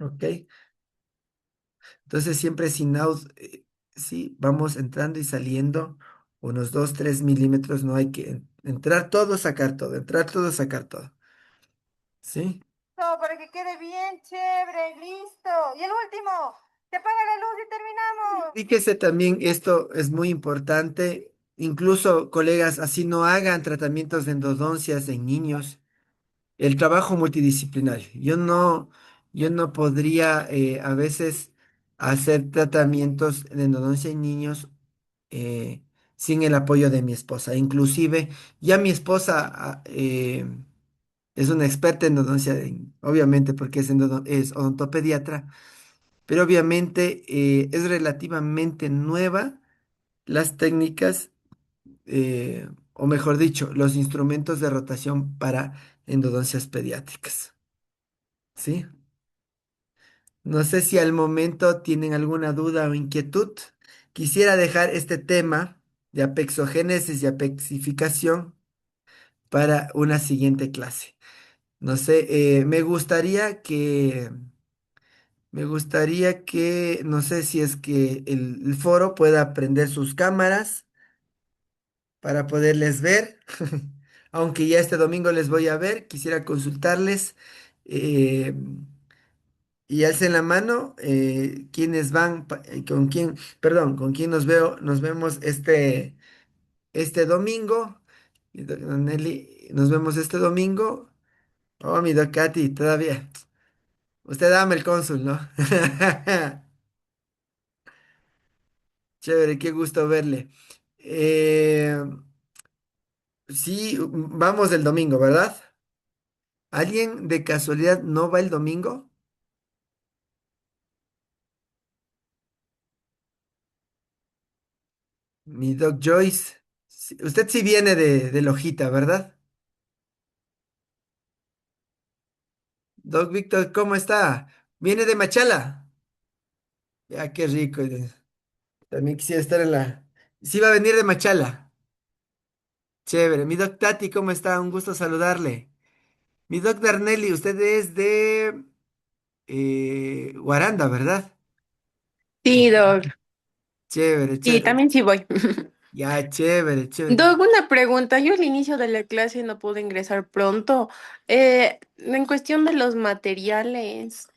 ¿Ok? Entonces siempre sin out, sí, vamos entrando y saliendo unos 2, 3 milímetros, no hay que entrar todo, sacar todo, entrar todo, sacar todo. ¿Sí? Todo para que quede bien chévere, listo. Y el último, se apaga la luz y terminamos. Fíjese también, esto es muy importante, incluso colegas, así no hagan tratamientos de endodoncias en niños, el trabajo multidisciplinario. Yo no podría a veces hacer tratamientos de endodoncia en niños eh, sin el apoyo de mi esposa. Inclusive, ya mi esposa es una experta en endodoncia, obviamente porque es odontopediatra, pero obviamente es relativamente nueva las técnicas, o mejor dicho, los instrumentos de rotación para endodoncias pediátricas. ¿Sí? No sé si al momento tienen alguna duda o inquietud. Quisiera dejar este tema de apexogénesis y apexificación para una siguiente clase. No sé, me gustaría que, no sé si es que el foro pueda prender sus cámaras para poderles ver. Aunque ya este domingo les voy a ver, quisiera consultarles eh, y alcen la mano quienes van, con quién, perdón, con quién nos vemos este domingo. Y don Nelly, nos vemos este domingo. Oh, mi doc Katy, todavía. Usted dame el cónsul, ¿no? Chévere, qué gusto verle. Eh, sí, vamos el domingo, ¿verdad? ¿Alguien de casualidad no va el domingo? Mi Doc Joyce. Usted sí viene de Lojita, ¿verdad? Doc Víctor, ¿cómo está? ¿Viene de Machala? Ya, qué rico. También quisiera estar en la... Sí, va a venir de Machala. Chévere. Mi Doc Tati, ¿cómo está? Un gusto saludarle. Mi Doc Darnelli, usted es de Guaranda, ¿verdad? Sí, Doc. Chévere, Sí, chévere. también sí voy. Ya, chévere, chévere. Doc, una pregunta. Yo al inicio de la clase no pude ingresar pronto. En cuestión de los materiales,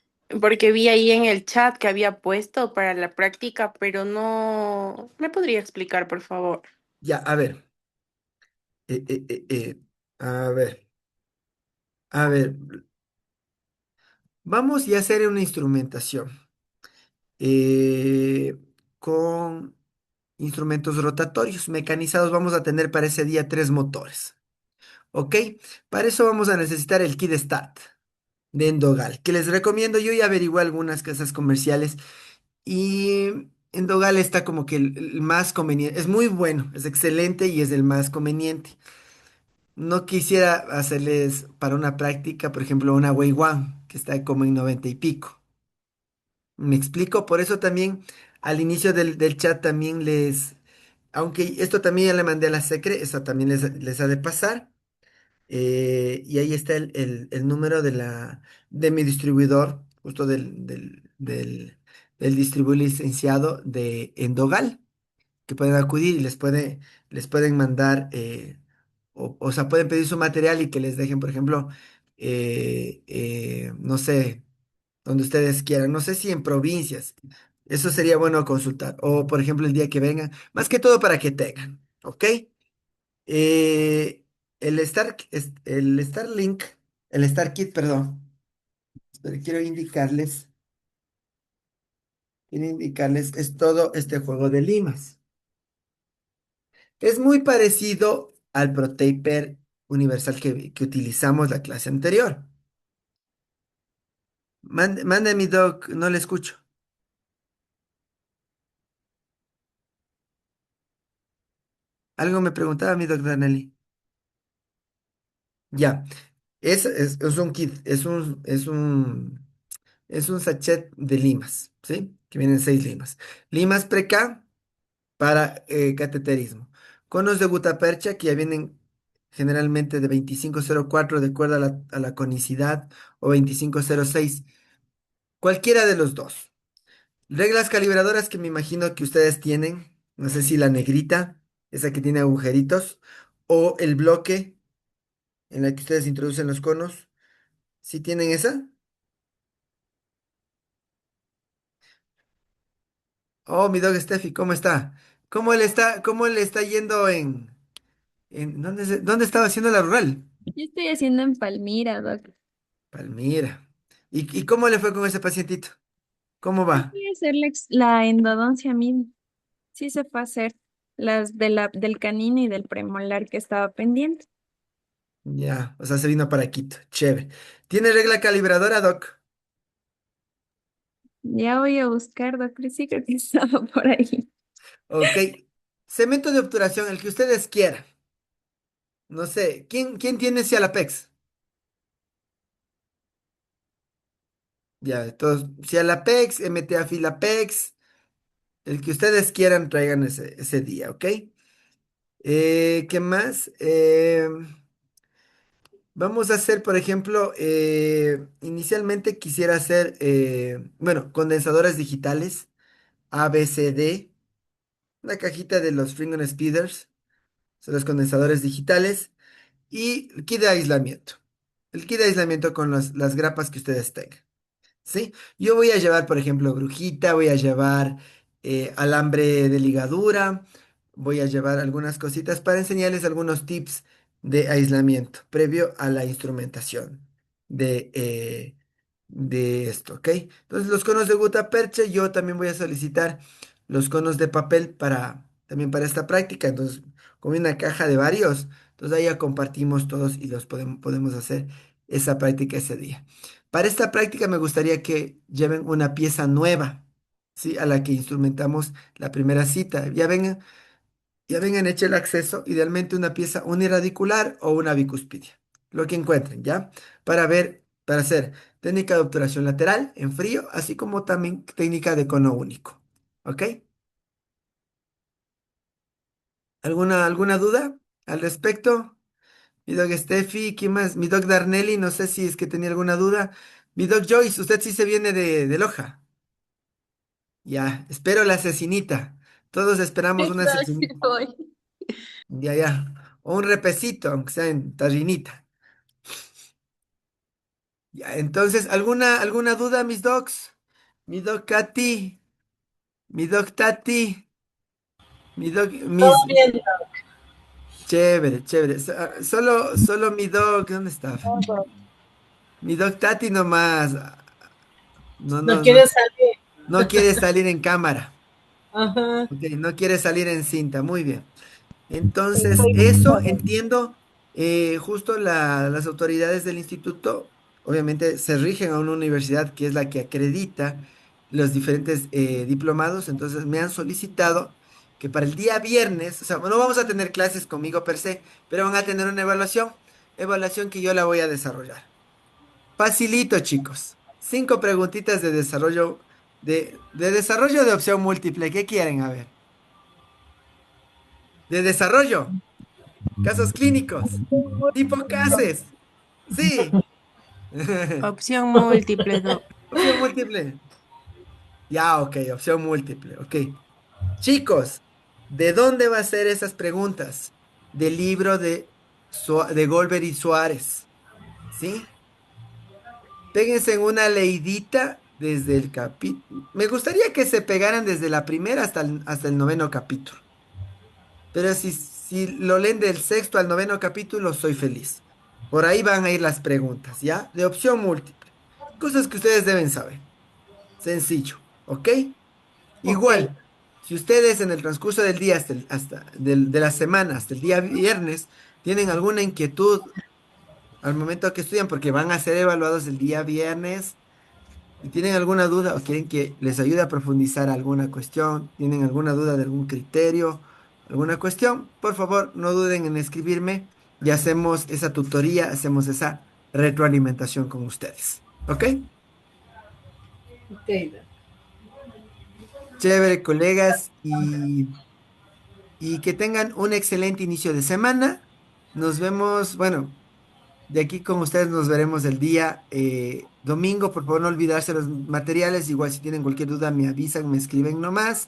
porque vi ahí en el chat que había puesto para la práctica, pero no... ¿Me podría explicar, por favor? Ya, a ver. eh, eh, eh, eh, a ver, a ver. Vamos ya a hacer una instrumentación eh, con instrumentos rotatorios mecanizados. Vamos a tener para ese día 3 motores. ¿Ok? Para eso vamos a necesitar el kit start de Endogal, que les recomiendo. Yo ya averigué algunas casas comerciales y Endogal está como que el más conveniente. Es muy bueno, es excelente y es el más conveniente. No quisiera hacerles para una práctica, por ejemplo, una Wei One, que está como en 90 y pico. Me explico, por eso también al inicio del chat también aunque esto también ya le mandé a la secre, eso también les ha de pasar. Y ahí está el número de mi distribuidor, justo del distribuidor licenciado de Endogal, que pueden acudir y les pueden mandar, o sea, pueden pedir su material y que les dejen, por ejemplo, no sé, donde ustedes quieran, no sé si en provincias. Eso sería bueno consultar. O, por ejemplo, el día que vengan, más que todo para que tengan, ¿ok? Eh, el Starlink, el StarKit, perdón. Pero quiero indicarles, es todo este juego de limas. Es muy parecido al ProTaper universal que utilizamos la clase anterior. Mande mi doc, no le escucho. Algo me preguntaba mi doc Danelli. Ya, es un kit, es un sachet de limas, ¿sí? Que vienen 6 limas. Limas Preca para cateterismo. Conos de gutapercha que ya vienen generalmente de 2504 de acuerdo a la conicidad o 2506. Cualquiera de los dos. Reglas calibradoras que me imagino que ustedes tienen. No sé si la negrita, esa que tiene agujeritos, o el bloque en la que ustedes introducen los conos. ¿Sí tienen esa? Oh, mi dog Steffi, ¿cómo está? Cómo le está yendo dónde estaba haciendo la rural? Yo estoy haciendo en Palmira, doc. Palmira. ¿Y cómo le fue con ese pacientito? ¿Cómo Yo va? voy a hacer la endodoncia misma. Sí se fue a hacer las del canino y del premolar que estaba pendiente. Ya, o sea, se vino para Quito. Chévere. ¿Tiene regla calibradora, doc? Ya voy a buscar, doc, sí creo que estaba por ahí. Ok. Cemento de obturación, el que ustedes quieran. No sé, ¿quién tiene Cialapex? Ya, todos, Cialapex, MTA Filapex, el que ustedes quieran, traigan ese día, ¿ok? ¿Qué más? Vamos a hacer, por ejemplo, inicialmente quisiera hacer, bueno, condensadores digitales, ABCD, una cajita de los Finger Speeders, son los condensadores digitales, y el kit de aislamiento. El kit de aislamiento con las grapas que ustedes tengan. ¿Sí? Yo voy a llevar, por ejemplo, brujita, voy a llevar alambre de ligadura, voy a llevar algunas cositas para enseñarles algunos tips de aislamiento previo a la instrumentación de esto, ¿ok? Entonces, los conos de gutapercha, yo también voy a solicitar los conos de papel también para esta práctica. Entonces, como una caja de varios, entonces ahí ya compartimos todos y podemos hacer esa práctica ese día. Para esta práctica me gustaría que lleven una pieza nueva, ¿sí? A la que instrumentamos la primera cita. Ya vengan, eche el acceso, idealmente una pieza uniradicular o una bicuspidia, lo que encuentren, ¿ya? Para hacer técnica de obturación lateral en frío, así como también técnica de cono único, ¿ok? ¿Alguna duda al respecto? Mi dog Steffi, ¿quién más? Mi dog Darnelli, no sé si es que tenía alguna duda. Mi dog Joyce, usted sí se viene de Loja. Ya, espero la cecinita. Todos esperamos una Exacto, cecinita. voy. Ya, ya. O un repecito, aunque sea en tarrinita. Ya, entonces, ¿alguna duda, mis dogs? Mi dog Katy, mi dog Tati, mi dog, Todo mis... bien, Chévere, chévere. Solo mi dog, ¿dónde está? todo. Mi dog Tati nomás. No, No no, no, quieres salir. no quiere salir en cámara. Ajá. Ok, no quiere salir en cinta. Muy bien. Entonces, Estoy eso bien. entiendo, justo las autoridades del instituto, obviamente se rigen a una universidad que es la que acredita los diferentes diplomados, entonces me han solicitado que para el día viernes, o sea, no vamos a tener clases conmigo per se, pero van a tener una evaluación que yo la voy a desarrollar. Facilito, chicos. 5 preguntitas de desarrollo de opción múltiple. ¿Qué quieren? A ver. De desarrollo. Casos clínicos. Tipo cases. Sí. Opción múltiple, Opción múltiple. Ya, ok, opción múltiple. Ok. Chicos, ¿de dónde va a ser esas preguntas? Del libro de Golber y Suárez. ¿Sí? Péguense en una leidita desde el capítulo. Me gustaría que se pegaran desde la primera hasta el noveno capítulo. Pero si lo leen del sexto al noveno capítulo, soy feliz. Por ahí van a ir las preguntas, ¿ya? De opción múltiple. Cosas que ustedes deben saber. Sencillo, ¿ok? Ok, Igual, si ustedes en el transcurso del día, de la semana, hasta el día viernes, tienen alguna inquietud al momento que estudian, porque van a ser evaluados el día viernes, y tienen alguna duda o quieren que les ayude a profundizar alguna cuestión, tienen alguna duda de algún criterio, alguna cuestión, por favor, no duden en escribirme y hacemos esa tutoría, hacemos esa retroalimentación con ustedes. ¿Ok? ok. Chévere, colegas, y que tengan un excelente inicio de semana. Nos vemos, bueno, de aquí con ustedes nos veremos el día domingo. Por favor, no olvidarse los materiales. Igual si tienen cualquier duda, me avisan, me escriben nomás.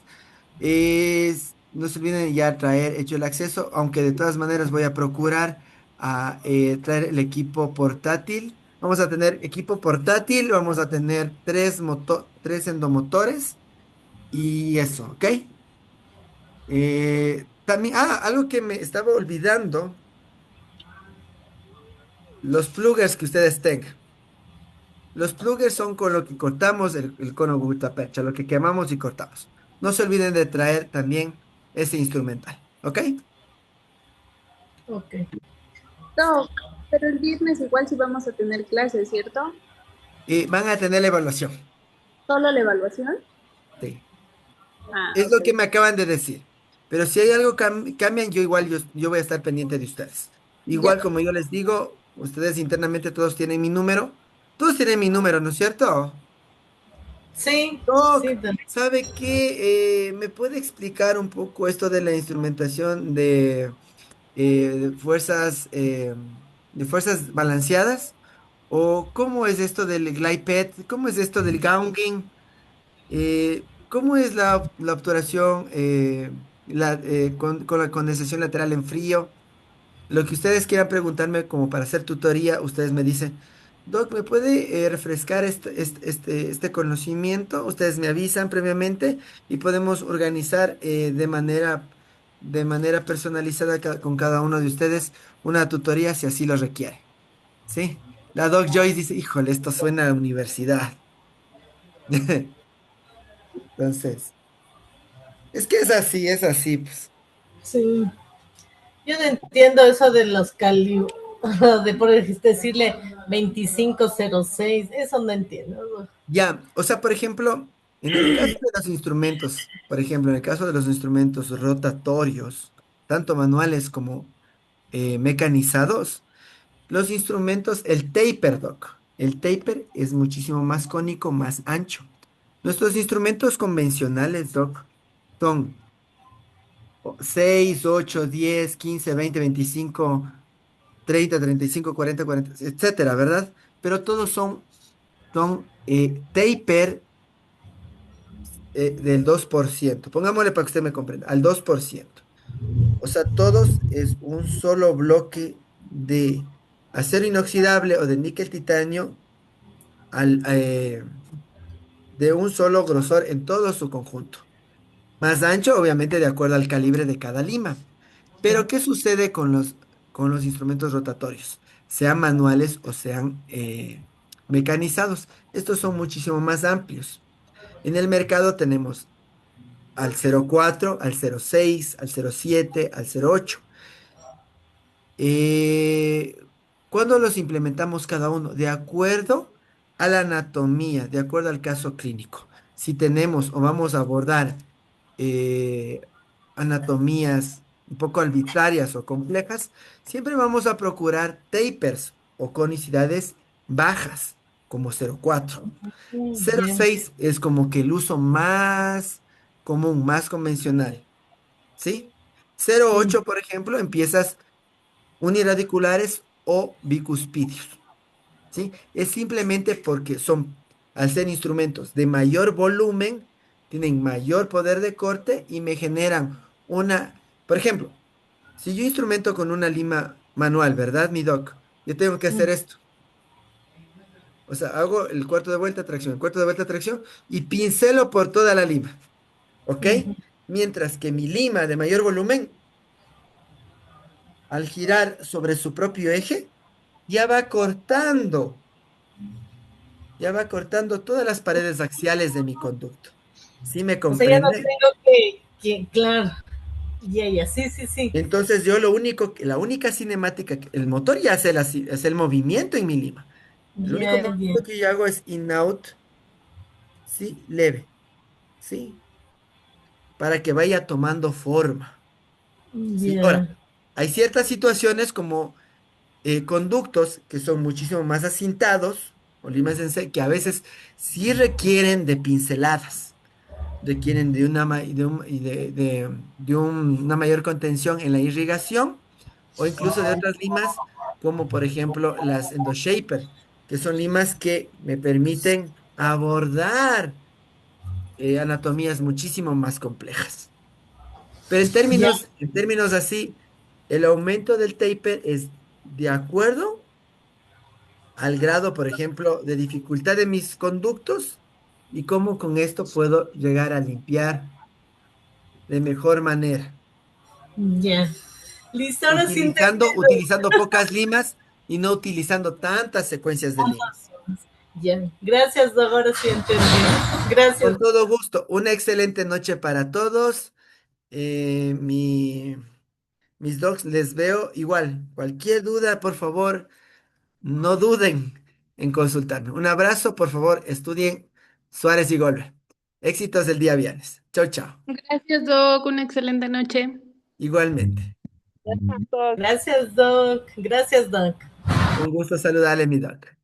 No se olviden ya traer hecho el acceso, aunque de todas maneras voy a procurar traer el equipo portátil. Vamos a tener equipo portátil, vamos a tener tres endomotores y eso, ¿ok? También, algo que me estaba olvidando, los pluggers que ustedes tengan. Los pluggers son con lo que cortamos el cono gutapercha, lo que quemamos y cortamos. No se olviden de traer también ese instrumental, ¿ok? Ok. No, pero el viernes igual sí vamos a tener clases, ¿cierto? Y van a tener la evaluación, ¿Solo la evaluación? sí. Ah, Es lo que ok. me acaban de decir. Pero si hay algo cambian, yo voy a estar pendiente de ustedes. Ya. Igual como yo les digo, ustedes internamente todos tienen mi número. Todos tienen mi número, ¿no es cierto? Sí, Doc, sí, ¿sabe qué? ¿Me puede explicar un poco esto de la instrumentación de fuerzas balanceadas? ¿O cómo es esto del glide pad? ¿Cómo es esto del gauge? ¿Cómo es la obturación con la condensación lateral en frío? Lo que ustedes quieran preguntarme como para hacer tutoría, ustedes me dicen, Doc, ¿me puede refrescar este conocimiento? Ustedes me avisan previamente y podemos organizar de manera personalizada con cada uno de ustedes una tutoría si así lo requiere. ¿Sí? La Doc Joyce dice, híjole, esto suena a universidad. Entonces, es que es así, pues. sí. Yo no entiendo eso de los de por decirle 2506, eso no entiendo. Ya, o sea, por ejemplo, en el caso de los instrumentos, por ejemplo, en el caso de los instrumentos rotatorios, tanto manuales como mecanizados, los instrumentos, el taper, Doc, el taper es muchísimo más cónico, más ancho. Nuestros instrumentos convencionales, Doc, son 6, 8, 10, 15, 20, 25, 30, 35, 40, 40, etcétera, ¿verdad? Pero todos son taper del 2%. Pongámosle para que usted me comprenda, al 2%. O sea, todos es un solo bloque de acero inoxidable o de níquel titanio al, eh, de un solo grosor en todo su conjunto. Más ancho, obviamente, de acuerdo al calibre de cada lima. Pero, ¿qué sucede con los instrumentos rotatorios? Sean manuales o sean mecanizados. Estos son muchísimo más amplios. En el mercado tenemos al 0,4, al 0,6, al 0,7, al 0,8. Eh, ¿Cuándo los implementamos cada uno? De acuerdo a la anatomía, de acuerdo al caso clínico. Si tenemos o vamos a abordar eh, anatomías un poco arbitrarias o complejas, siempre vamos a procurar tapers o conicidades bajas, como 0,4. Bien. 0,6 es como que el uso más común, más convencional, ¿sí? 0,8, por ejemplo, empiezas uniradiculares o bicuspidios, ¿sí? Es simplemente porque al ser instrumentos de mayor volumen, tienen mayor poder de corte y me generan por ejemplo, si yo instrumento con una lima manual, ¿verdad, mi doc? Yo tengo que hacer esto. O sea, hago el cuarto de vuelta, tracción, el cuarto de vuelta, tracción y pincelo por toda la lima, ¿ok? Ujú. Mientras que mi lima de mayor volumen, al girar sobre su propio eje, ya va cortando, ya va cortando todas las paredes axiales de mi conducto. ¿Sí me O sea, ya no comprende? tengo claro, ya, sí, sí, sí. Entonces yo lo único, la única cinemática, el motor ya hace el movimiento en mi lima. El único Ya, movimiento que yo hago es in-out, ¿sí? Leve, ¿sí? Para que vaya tomando forma, ¿sí? Ahora, ya, hay ciertas situaciones como conductos que son muchísimo más acintados, o limas en C, que a veces sí requieren de pinceladas, requieren de una mayor contención en la irrigación o incluso de otras limas, como por ejemplo las EndoShaper, que son limas que me permiten abordar anatomías muchísimo más complejas. Pero ya, en términos así, el aumento del taper es de acuerdo al grado, por ejemplo, de dificultad de mis conductos y cómo con esto puedo llegar a limpiar de mejor manera, ya. Listo, ahora sí entendí. utilizando pocas limas y no utilizando tantas secuencias de limas. Ya, gracias, Doc, ahora sí entendí. Gracias. Con todo gusto, una excelente noche para todos. Mis dogs les veo igual. Cualquier duda, por favor, no duden en consultarme. Un abrazo, por favor, estudien Suárez y Golver. Éxitos el día viernes. Chao, chao. Gracias, Doc. Una excelente noche. Igualmente. Gracias, Doc. Gracias, Doc. Gracias, Doc. Un gusto saludarle, mi doc.